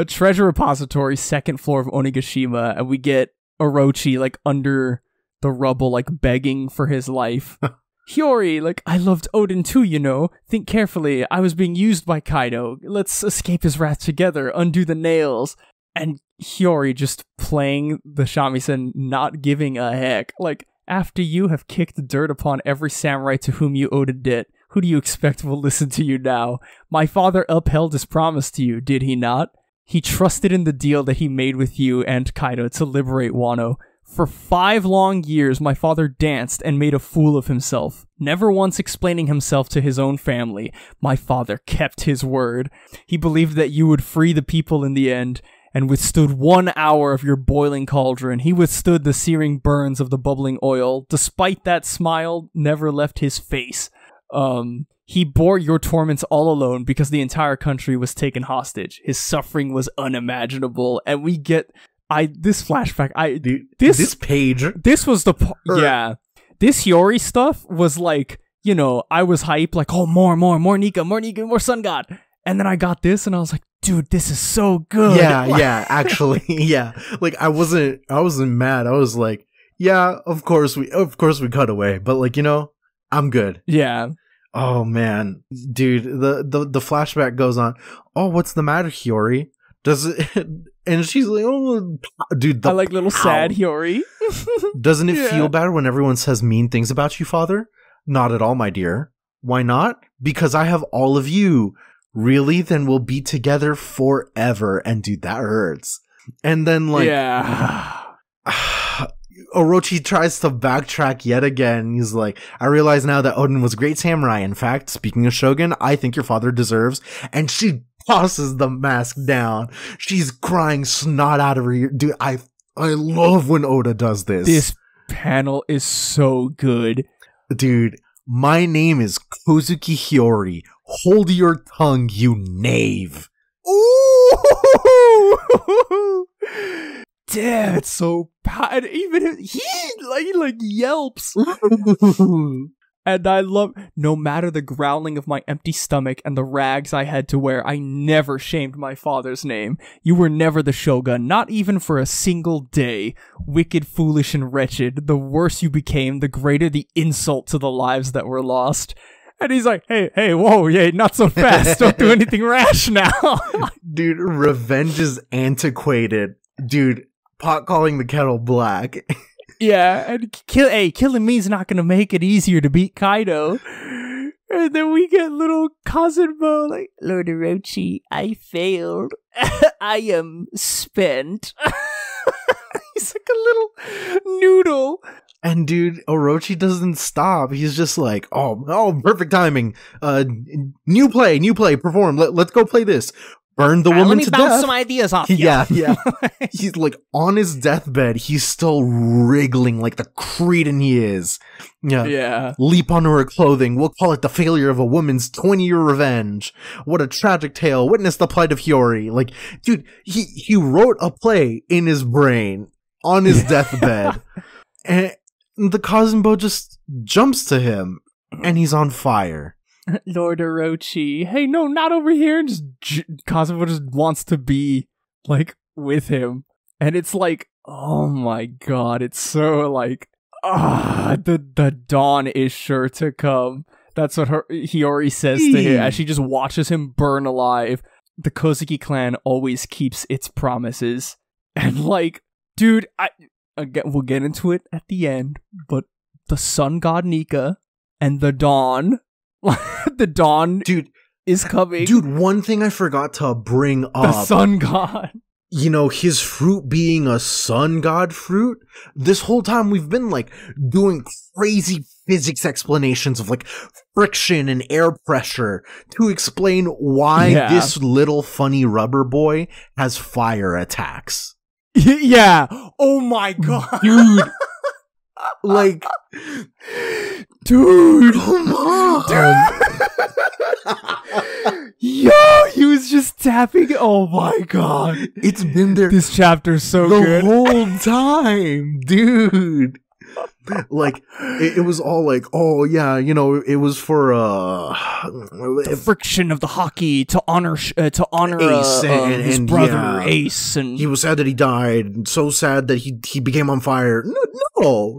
Treasure repository, second floor of Onigashima. And we get Orochi, like, under the rubble, like, begging for his life. Hiyori, like, I loved Odin too, you know. Think carefully. I was being used by Kaido. Let's escape his wrath together. Undo the nails. And Hiyori just playing the shamisen, not giving a heck. Like, after you have kicked dirt upon every samurai to whom you owed a debt, who do you expect will listen to you now? My father upheld his promise to you, did he not? He trusted in the deal that he made with you and Kaido to liberate Wano. For 5 long years, my father danced and made a fool of himself, never once explaining himself to his own family. My father kept his word. He believed that you would free the people in the end, and withstood 1 hour of your boiling cauldron. He withstood the searing burns of the bubbling oil. Despite that, smile never left his face. He bore your torments all alone because the entire country was taken hostage. His suffering was unimaginable, and we get this flashback. This page. This was the This Hiyori stuff was like, you know, I was hyped, like, oh, more Nika, more Sun God, and then I got this, and I was like, dude, this is so good. Yeah, actually, yeah. Like, I wasn't mad. I was like, yeah, of course we cut away, but like, you know, I'm good. Yeah. Oh man, dude, the flashback goes on. Oh, what's the matter, Hiyori? Does it? And she's like, oh, dude, I like little sad Hiyori. Doesn't it feel bad when everyone says mean things about you, father? Not at all, my dear. Why not? Because I have all of you. Really? Then we'll be together forever. And dude, that hurts. And then like, Orochi tries to backtrack yet again. He's like, I realize now that Odin was a great samurai. In fact, speaking of Shogun, I think your father deserves. And she tosses the mask down. She's crying snot out of her ear. Dude, I love when Oda does this. This panel is so good. Dude, my name is Kozuki Hiyori. Hold your tongue, you knave. Ooh! Damn, it's so bad. Even he like yelps. And I love, no matter the growling of my empty stomach and the rags I had to wear, I never shamed my father's name. You were never the Shogun, not even for a single day. Wicked, foolish, and wretched. The worse you became, the greater the insult to the lives that were lost. And he's like, hey, whoa, yeah, not so fast. Don't do anything rash now. Dude, revenge is antiquated. Dude, pot calling the kettle black. Yeah, and killing me's not gonna make it easier to beat Kaido. And then we get little Kazunbo like, Lord Orochi, I failed. I am spent. He's like a little noodle. And dude, Orochi doesn't stop. He's just like, oh, perfect timing. New play, perform. Let's go play this. Burn the woman to death. Let me bounce some ideas off you. Yeah. He's like on his deathbed. He's still wriggling like the cretin he is. Yeah. Leap onto her clothing. We'll call it the failure of a woman's 20-year revenge. What a tragic tale. Witness the plight of Hiyori. Like, dude, he wrote a play in his brain on his deathbed. And the Kazunbo just jumps to him. And he's on fire. Lord Orochi, hey, no, not over here. And Kazunbo just wants to be like with him, and it's like, Oh my god, it's so like, the dawn is sure to come. That's what Hiyori says to him as she just watches him burn alive. The Kozuki clan always keeps its promises. And like, dude, we'll get into it at the end, but the sun god Nika and the dawn, the dawn dude is coming. Dude, one thing I forgot to bring up. The sun god. You know, his fruit being a sun god fruit. This whole time we've been like doing crazy physics explanations of like friction and air pressure to explain why this little funny rubber boy has fire attacks. Yeah. Oh my god. Dude. Like, dude, come on. Yo, he was just tapping. Oh my god. It's been there. This chapter's so good. The whole time, dude. Like, it was all like, oh yeah, you know, it was for the friction of the hockey to honor Ace and his brother Ace, and he was sad that he died, and so sad that he became on fire. No,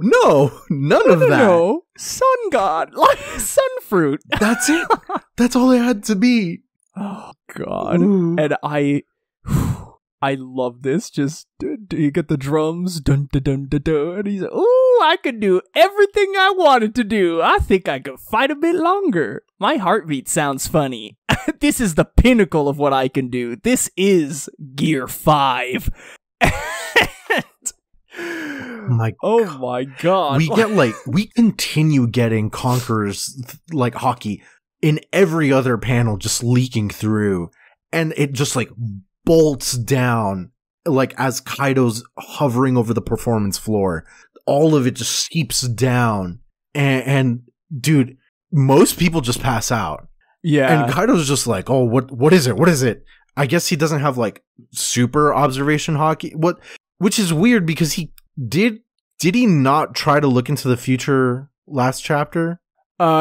none of that. No, sun god, like sun fruit. That's it. That's all it had to be. Oh god. Ooh. And I love this. Just you get the drums, dun dun dun dun dun, and he's like, "Ooh, I could do everything I wanted to do. I think I could fight a bit longer. My heartbeat sounds funny. This is the pinnacle of what I can do. This is Gear 5." Oh my god! We continue getting Conqueror's like hockey in every other panel, just leaking through, and it just like bolts down, like as Kaido's hovering over the performance floor. All of it just seeps down, and dude, most people just pass out. Yeah, and Kaido's just like, oh, what is it? What is it? I guess he doesn't have like super observation hockey. Which is weird because he did he not try to look into the future last chapter?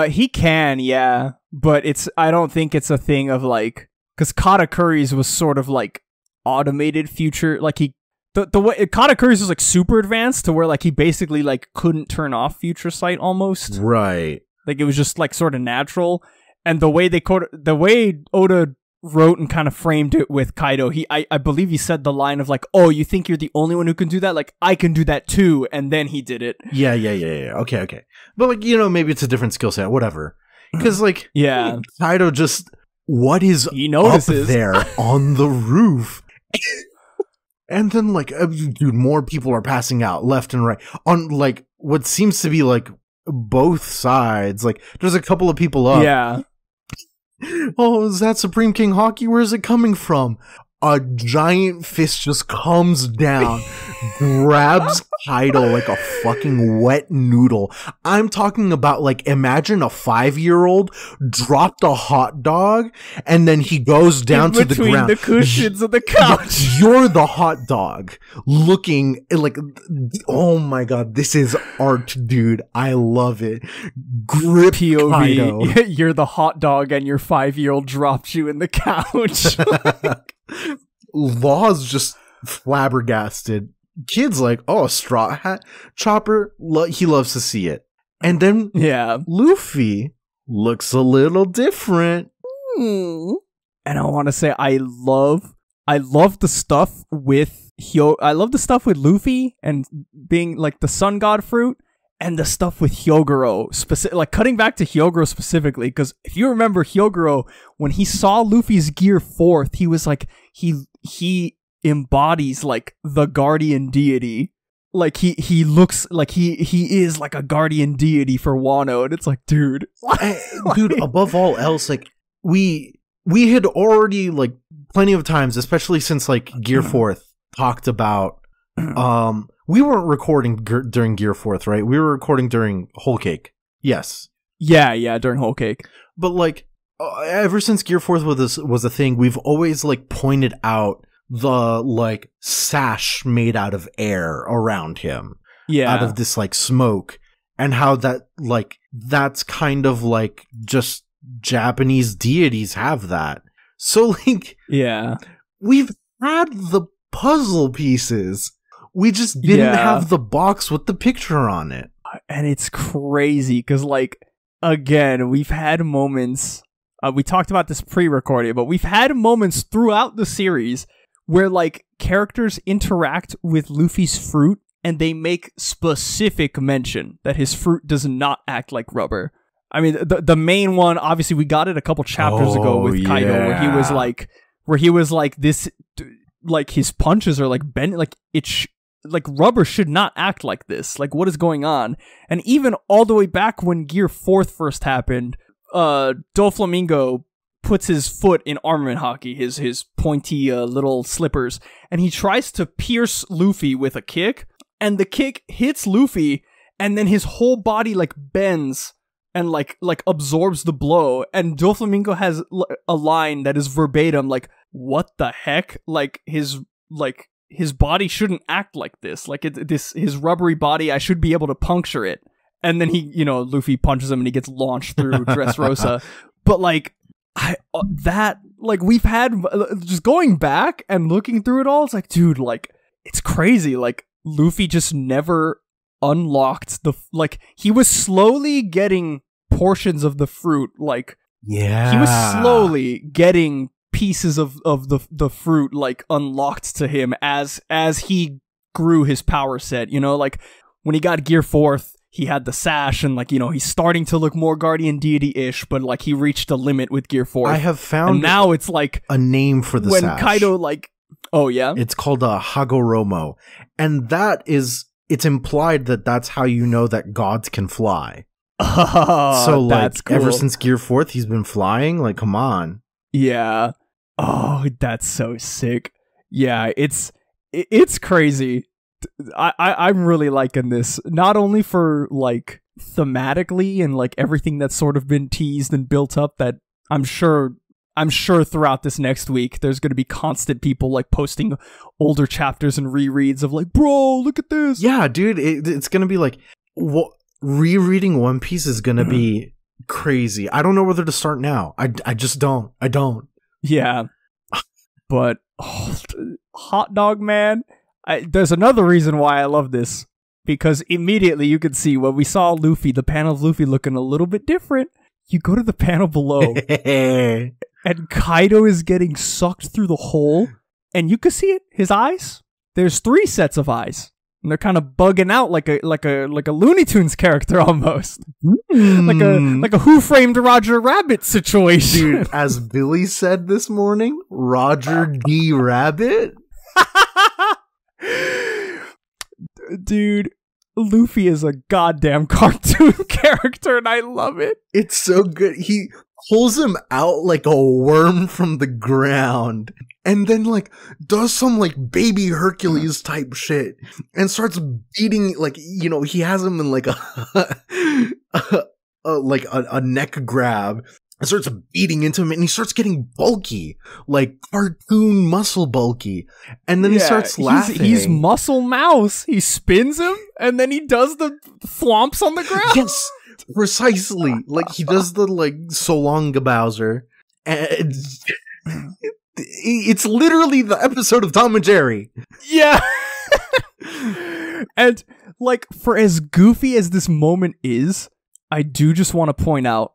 He can, yeah, but I don't think it's a thing of like, because Katakuri's was sort of like automated future, like the way Katakuri's was like super advanced to where like he basically like couldn't turn off future sight almost. Right. Like it was just like sort of natural, and the way Oda wrote and kind of framed it with Kaido, I believe he said the line of like, "Oh, you think you're the only one who can do that? Like I can do that too," and then he did it. Yeah. Okay. But like, you know, maybe it's a different skill set, whatever. Because like, yeah, Kaido just he notices up there on the roof. And then like, dude, more people are passing out left and right on like what seems to be like both sides. Like there's a couple of people up. Yeah. Oh, is that Supreme King Hockey? Where is it coming from? A giant fist just comes down, grabs Kaido like a fucking wet noodle. I'm talking about like, imagine a 5-year-old dropped a hot dog and then he goes down to the ground. Between the cushions of the couch. You're the hot dog looking like, oh my god, this is art, dude. I love it. Grip POV. Kaido. You're the hot dog and your 5-year-old dropped you in the couch. Law's just flabbergasted. Kid's like, oh, straw hat. Chopper, he loves to see it. And then Luffy looks a little different. And I want to say I love the stuff with I love the stuff with Luffy and being like the sun god fruit, and the stuff with Hyogoro, like cutting back to Hyogoro specifically, because if you remember Hyogoro, when he saw Luffy's Gear 4th, he was like, he embodies like the guardian deity. Like he looks like he is like a guardian deity for Wano, and it's like, dude. Dude, above all else, like we had already like plenty of times, especially since like Gear 4th, talked about we weren't recording during Gear 4th, right? We were recording during Whole Cake. Yes. Yeah, during Whole Cake. But like, ever since Gear 4th was a thing, we've always like pointed out the like sash made out of air around him. Yeah. Out of this like smoke, and how that like, that's kind of like just Japanese deities have that. So like, yeah, we've had the puzzle pieces. We just didn't have the box with the picture on it. And it's crazy because, like, again, we've had moments. We talked about this pre-recording, but we've had moments throughout the series where, like, characters interact with Luffy's fruit and they make specific mention that his fruit does not act like rubber. I mean, the main one, obviously, we got it a couple chapters ago with Kaido, where he was like this, like, his punches are like bent, like like rubber should not act like this. Like, what is going on? And even all the way back when Gear 4th first happened, Doflamingo puts his foot in armament hockey, his pointy little slippers, and he tries to pierce Luffy with a kick, and the kick hits Luffy, and then his whole body like bends and like absorbs the blow, and Doflamingo has a line that is verbatim, like, what the heck? Like, his body shouldn't act like this. Like, his rubbery body, I should be able to puncture it. And then he, Luffy punches him and he gets launched through Dressrosa. But, like, we've had, just going back and looking through it all, it's like, dude, like, it's crazy. Like, Luffy just never unlocked he was slowly getting portions of the fruit. Like, he was slowly getting pieces of the fruit, like, unlocked to him as he grew his power set. Like, when he got Gear 4th, he had the sash, and, like, he's starting to look more guardian deity-ish, but, like, he reached a limit with Gear 4th. I have found, and now it's like a name for the when sash. Kaido, like, oh yeah, it's called a Hagoromo, and it's implied that that's how you know that gods can fly. So, like, cool. Ever since Gear 4th, he's been flying. Like, come on. Yeah. Oh, that's so sick. Yeah, it's crazy. I'm really liking this, not only for, like, thematically and, like, everything that's sort of been teased and built up, that I'm sure throughout this next week there's going to be constant people, like, posting older chapters and rereads of, like, bro, look at this. Yeah, dude, it's going to be like, rereading One Piece is going to be crazy. I don't know whether to start now. I just don't. I don't. Yeah. But Hot Dog Man, there's another reason why I love this, because immediately you can see when we saw Luffy, the panel of Luffy looking a little bit different. You go to the panel below and Kaido is getting sucked through the hole, and you can see it, his eyes. There's 3 sets of eyes, and they're kind of bugging out like a Looney Tunes character almost. Like a Who Framed Roger Rabbit situation. Dude, as Billy said this morning, Roger D. Rabbit? Dude, Luffy is a goddamn cartoon character, and I love it. It's so good. He pulls him out like a worm from the ground, and then, like, does some, like, baby Hercules type shit, and starts beating, like, he has him in, like, a neck grab, and starts beating into him, and he starts getting bulky, like cartoon muscle bulky, and then he starts laughing. He's Muscle Mouse. He spins him, and then he does the thwomps on the ground. Yes, precisely. Like, he does the, like, so long Bowser, and it's literally the episode of Tom and Jerry. Yeah. And, like, for as goofy as this moment is, I do just want to point out,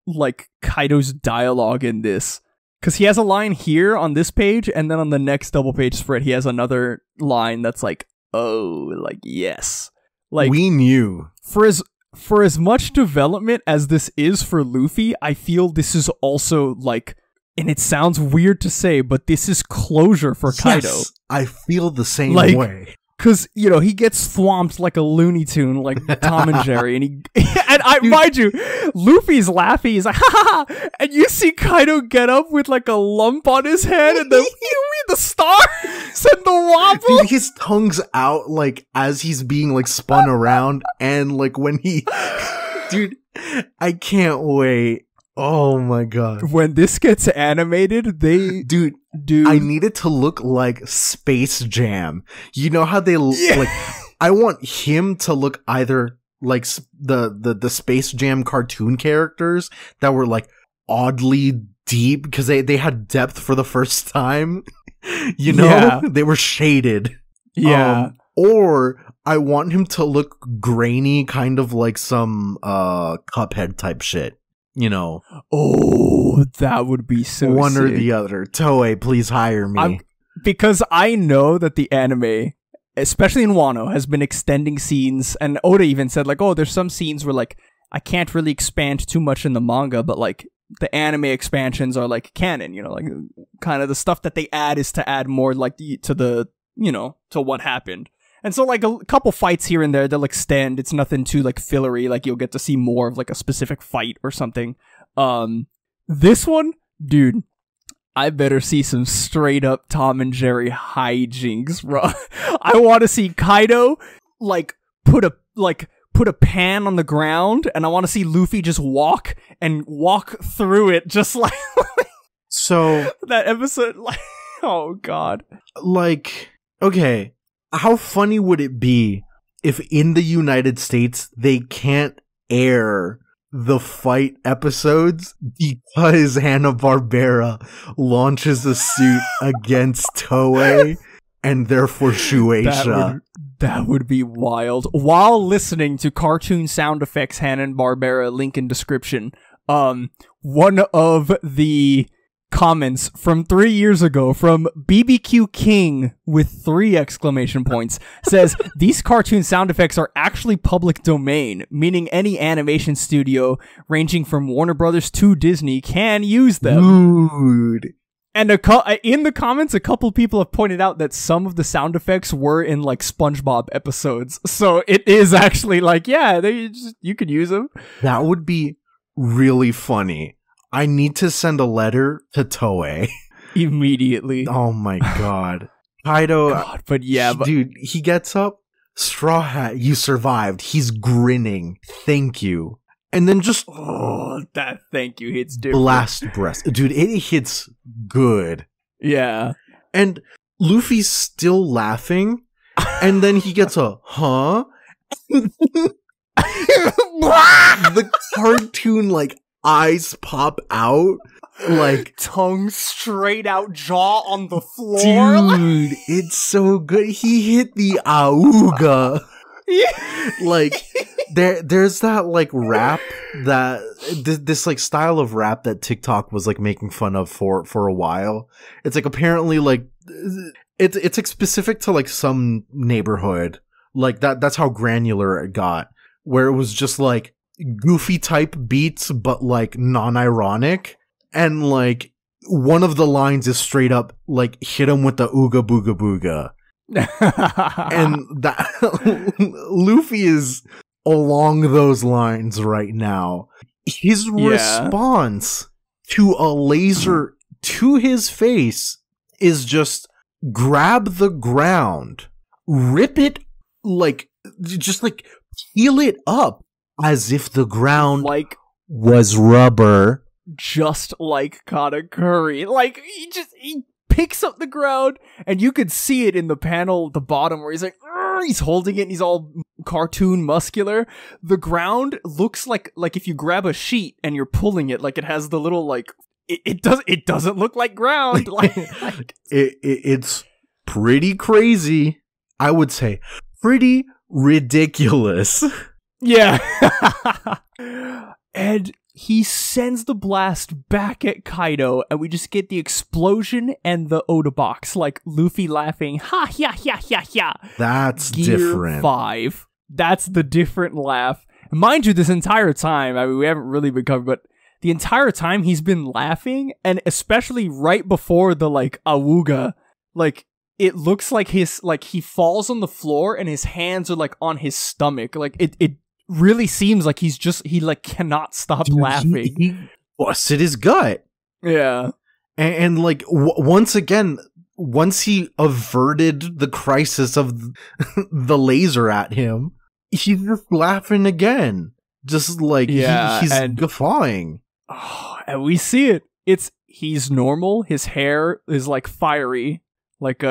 like, Kaido's dialogue in this, because he has a line here on this page, and then on the next double page spread he has another line that's like, oh, like, yes, like, we knew. For as much development as this is for Luffy, I feel this is also, like, and it sounds weird to say, but this is closure for Kaido. Yes, I feel the same way. Because, he gets thwomped like a Looney Tune, like Tom and Jerry, and mind you, Luffy's laughing, he's like, ha ha ha, and you see Kaido get up with, like, a lump on his head, and then the stars and the wobble. Dude, his tongue's out, like, as he's being, like, spun around, and, like, when he, dude, I can't wait. Oh my god. When this gets animated, Dude. I need it to look like Space Jam. You know how they like, I want him to look either like the Space Jam cartoon characters that were, like, oddly deep because they had depth for the first time. They were shaded. Yeah. Or I want him to look grainy, kind of like some Cuphead type shit. You know. Oh, that would be so one sick. or the other. Toei, please hire me. Because I know that the anime, especially in Wano, has been extending scenes, and Oda even said, like, oh, there's some scenes where, like, I can't really expand too much in the manga, but, like, the anime expansions are, like, canon, you know, like, kind of the stuff that they add is to add more, like, to the, you know, to what happened. And so, like, a couple fights here and there, they'll extend. It's nothing too, like, fillery. Like, you'll get to see more of, like, a specific fight or something. This one, dude, I better see some straight up Tom and Jerry hijinks, bro. I want to see Kaido, like, put a pan on the ground, and I want to see Luffy just walk through it, just like so that episode. Like, oh god, like, okay. How funny would it be if in the United States they can't air the fight episodes because Hanna-Barbera launches a suit against Toei and therefore Shueisha? That would be wild. While listening to cartoon sound effects, Hanna-Barbera, link in description, one of the comments from 3 years ago from BBQ King with 3 exclamation points says, these cartoon sound effects are actually public domain, meaning any animation studio ranging from Warner Brothers to Disney can use them. Dude. And in the comments, a couple people have pointed out that some of the sound effects were in, like, SpongeBob episodes. So it is actually like, yeah, you could use them. That would be really funny. I need to send a letter to Toei. Immediately. Oh my god. Kaido, God, but yeah, dude, he gets up, Straw Hat, you survived. He's grinning. Thank you. And then just that thank you hits different. Blast breast. Dude, it hits good. Yeah. And Luffy's still laughing, and then he gets a, huh? The cartoon, like, eyes pop out, like, tongue straight out, jaw on the floor. Dude, it's so good. He hit the auga. Yeah. Like, there's that, like, rap that this like style of rap that TikTok was, like, making fun of for a while. It's like, apparently, like, it's like specific to, like, some neighborhood. Like, that's how granular it got, where it was just like goofy type beats, but, like, non-ironic. And, like, one of the lines is straight up, like, hit him with the ooga booga booga. And that Luffy is along those lines right now. His response to a laser to his face is just grab the ground, rip it, like, just, like, peel it up as if the ground, like, was rubber. Just like Katakuri. Like, he picks up the ground, and you could see it in the panel at the bottom where he's like, he's holding it and he's all cartoon muscular. The ground looks like if you grab a sheet and you're pulling it, like, it has the little, like, it doesn't look like ground. Like it's pretty crazy. I would say pretty ridiculous. Yeah. And he sends the blast back at Kaido, and we just get the explosion and the Oda box, like Luffy laughing, ha, yeah, yeah, yeah, yeah. That's Gear different. 5. That's the different laugh. Mind you, this entire time, I mean, we haven't really been covered, but the entire time he's been laughing, and especially right before the, like, awuga, like, it looks like he falls on the floor and his hands are, like, on his stomach. Like, it really seems like he like cannot stop laughing. He busted his gut. Yeah. And like, once again, once he averted the crisis of the laser at him, he's just laughing again. Just like, he's guffawing. Oh, and we see it. He's normal. His hair is, like, fiery. Like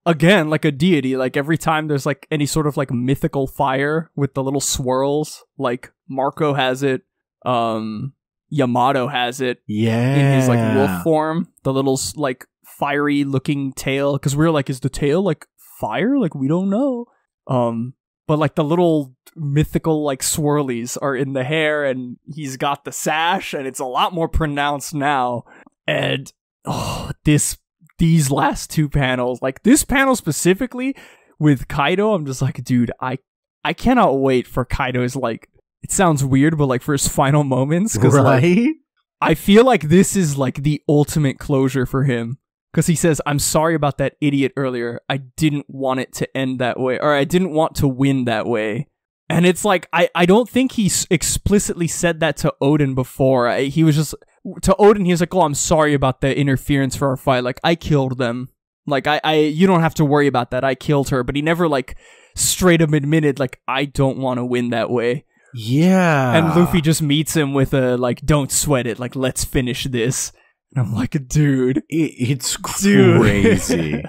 again, like a deity. Like, every time there's, like, any sort of, like, mythical fire with the little swirls, like, Marco has it, Yamato has it. Yeah. In his, like, wolf form. The little, like, fiery looking tail. Because we're like, is the tail, like, fire? Like, we don't know. But like the little mythical like swirlies are in the hair, and he's got the sash, and it's a lot more pronounced now. And these last two panels, like this panel specifically with Kaido, I'm just like, dude, I cannot wait for Kaido's, like, it sounds weird, but like for his final moments, because like, I feel like this is like the ultimate closure for him. Because he says, I'm sorry about that idiot earlier. I didn't want it to end that way. Or I didn't want to win that way. And it's like, I don't think he explicitly said that to Odin before. He was just, to Odin, he was like, oh, I'm sorry about the interference for our fight. Like, I killed them. Like, you don't have to worry about that. I killed her. But he never, like, straight up admitted, like, I don't want to win that way. Yeah. And Luffy just meets him with a, like, don't sweat it. Like, let's finish this. And I'm like, dude, it's crazy.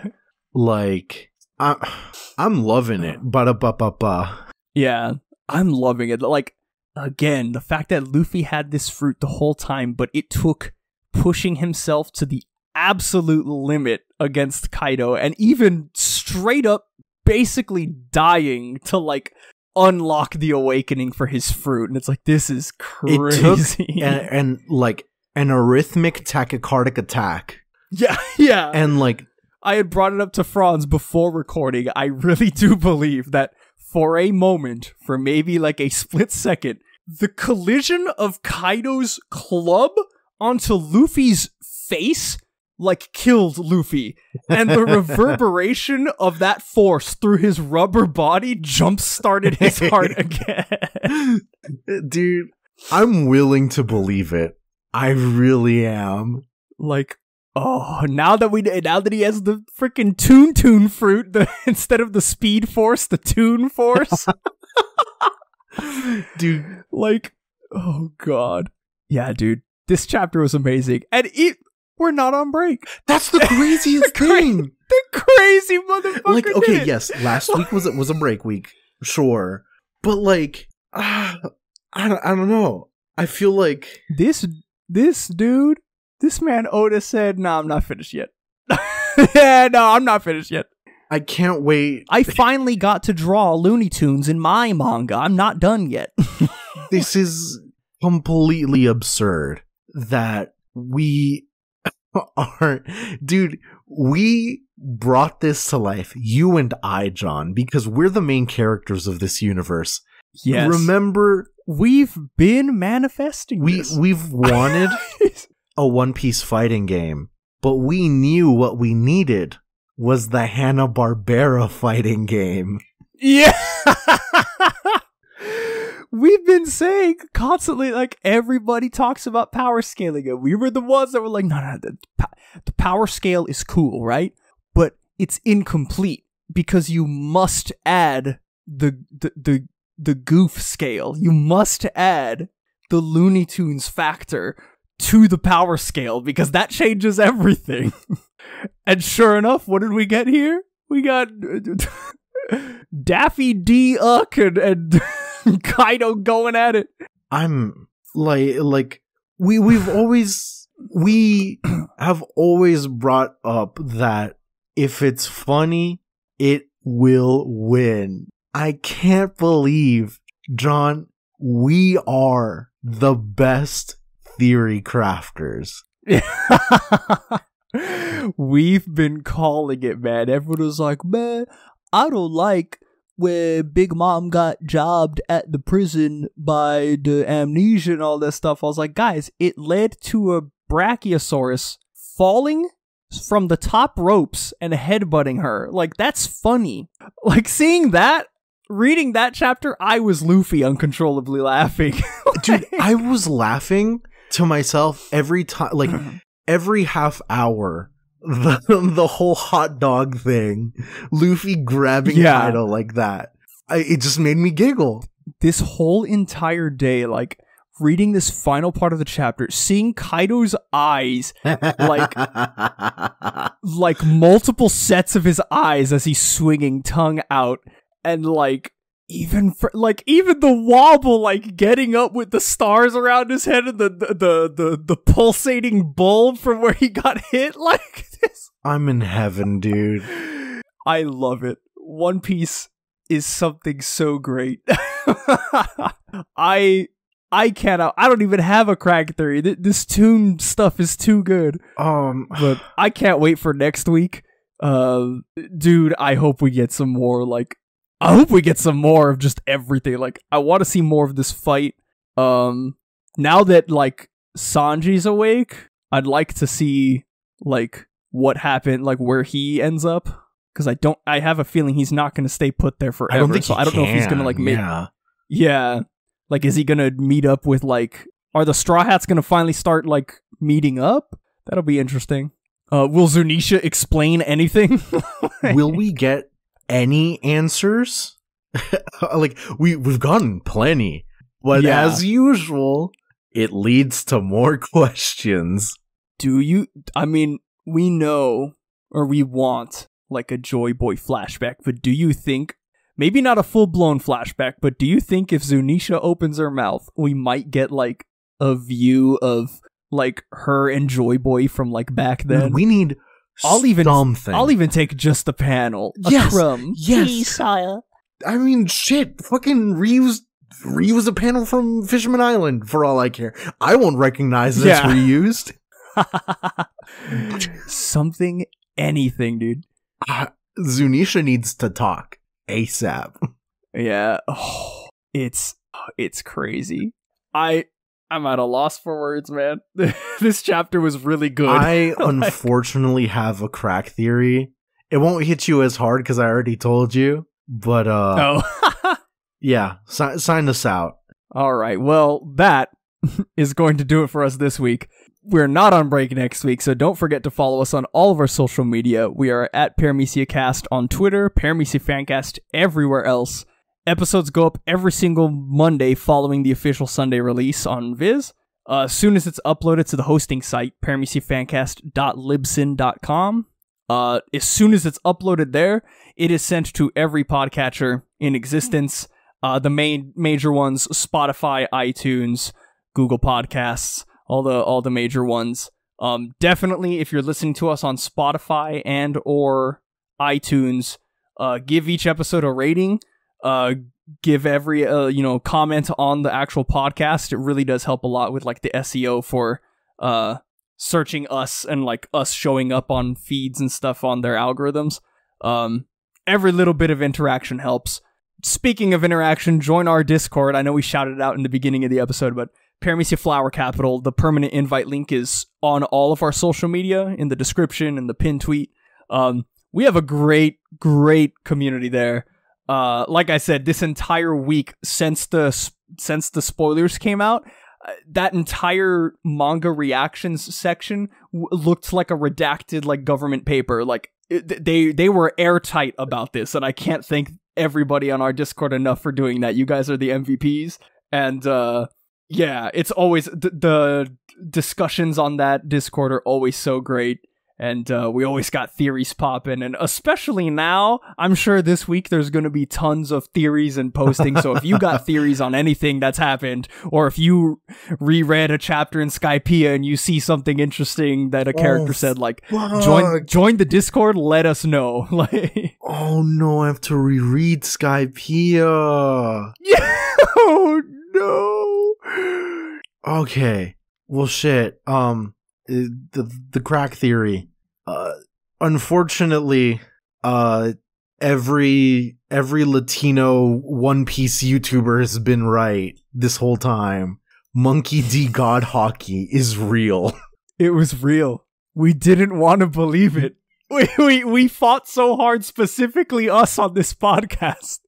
Like, I'm loving it. Ba-da-ba-ba-ba. Yeah, I'm loving it. Like, again, the fact that Luffy had this fruit the whole time, but it took pushing himself to the absolute limit against Kaido, and even straight up basically dying to, like, unlock the awakening for his fruit. And it's like, this is crazy. It took, and like, an arrhythmic tachycardic attack. Yeah. And like, I had brought it up to Franz before recording. I really do believe that for a moment, for maybe like a split second, the collision of Kaido's club onto Luffy's face, like, killed Luffy. And the reverberation of that force through his rubber body jump-started his heart again. Dude, I'm willing to believe it. I really am. Like, oh, now that he has the freaking Toon fruit, instead of the Speed Force, the Toon Force. Dude. Like, oh god. Yeah, dude. This chapter was amazing. And we're not on break. That's the craziest thing. The crazy motherfucker. Like, okay, did it. yes, last week was a break week. Sure. But like, I don't know. I feel like this dude, this man Oda said, "No, I'm not finished yet." Yeah, no, I'm not finished yet. I can't wait. I finally got to draw Looney Tunes in my manga. I'm not done yet. This is completely absurd that we are... Dude, we brought this to life, you and I, John, because we're the main characters of this universe. Yes. Remember... We've been manifesting this. We've wanted a One Piece fighting game, but we knew what we needed was the Hanna-Barbera fighting game. Yeah. We've been saying constantly, like, everybody talks about power scaling, and we were the ones that were like, no, the power scale is cool, right? But it's incomplete because you must add the goof scale. You must add the Looney Tunes factor to the power scale because that changes everything. And sure enough, what did we get here? We got Daffy D. Uck and Kaido going at it. I'm like we have always brought up that if it's funny, it will win. I can't believe, John, we are the best theory crafters. We've been calling it, man. Everyone was like, man, I don't like where Big Mom got jobbed at the prison by the amnesia and all that stuff. I was like, guys, it led to a Brachiosaurus falling from the top ropes and headbutting her. Like, that's funny. Like, seeing that, reading that chapter, I was Luffy uncontrollably laughing. Dude, I was laughing to myself every time, like, every half hour. The whole hot dog thing, Luffy grabbing Kaido like that, it just made me giggle. This whole entire day, like, reading this final part of the chapter, seeing Kaido's eyes, like multiple sets of his eyes as he's swinging tongue out, and like even the wobble, like getting up with the stars around his head and the pulsating bulb from where he got hit, like this. I'm in heaven, dude. I love it. One Piece is something so great. I cannot. I don't even have a crack theory. This Toon stuff is too good. But I can't wait for next week. Dude, I hope we get some more. Like, I hope we get some more of just everything. Like, I want to see more of this fight. Now that like Sanji's awake, I'd like to see like what happened, like where he ends up. Because I have a feeling he's not going to stay put there forever. I don't know if he's going to like make. Yeah. Like, is he going to meet up with like? Are the Straw Hats going to finally start like meeting up? That'll be interesting. Will Zunisha explain anything? Will we get any answers? Like we've gotten plenty, but as usual, it leads to more questions. I mean, we know or we want like a Joy Boy flashback, but do you think, maybe not a full-blown flashback, but do you think if Zunisha opens her mouth, we might get like a view of like her and Joy Boy from like back then? We need something. I'll even take just a panel. A crumb. Yes. Please, sire. I mean, shit. Fucking reuse a panel from Fisherman Island for all I care. I won't recognize this reused. Something, anything, dude. Zunisha needs to talk ASAP. Yeah. Oh, it's crazy. I'm at a loss for words, man. This chapter was really good. I unfortunately have a crack theory. It won't hit you as hard because I already told you. But yeah, sign us out. All right. Well, that is going to do it for us this week. We're not on break next week, so don't forget to follow us on all of our social media. We are at Paramecia Cast on Twitter, Paramecia Fancast everywhere else. Episodes go up every single Monday following the official Sunday release on Viz. As soon as it's uploaded to the hosting site, parameciafancast.libsyn.com. As soon as it's uploaded there, it is sent to every podcatcher in existence. The major ones: Spotify, iTunes, Google Podcasts, all the major ones. Definitely, if you're listening to us on Spotify and or iTunes, give each episode a rating. Give every comment on the actual podcast. It really does help a lot with like the SEO for searching us and like us showing up on feeds and stuff on their algorithms. Every little bit of interaction helps. Speaking of interaction, join our Discord. I know we shouted it out in the beginning of the episode, but Paramecia Flower Capital, the permanent invite link is on all of our social media in the description and the pinned tweet. We have a great community there. Like I said, this entire week since the spoilers came out, that entire manga reactions section looked like a redacted like government paper. Like they were airtight about this, and I can't thank everybody on our Discord enough for doing that. You guys are the MVPs, and yeah, it's always the discussions on that Discord are always so great. And we always got theories popping, and especially now, I'm sure this week there's going to be tons of theories and posting. So if you got theories on anything that's happened, or if you reread a chapter in Skypiea and you see something interesting that a character said, like join the Discord, let us know. Like, oh no, I have to reread Skypiea. Yeah, oh no. Okay, well, shit. The crack theory. Unfortunately, every Latino One Piece YouTuber has been right this whole time. Monkey D. God Hockey is real. It was real. We didn't want to believe it. We fought so hard, specifically us on this podcast.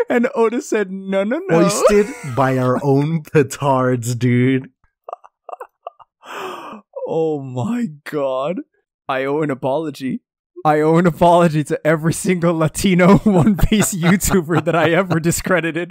And Oda said, no. Hoisted by our own petards, dude. Oh my god. I owe an apology. I owe an apology to every single Latino One Piece YouTuber that I ever discredited.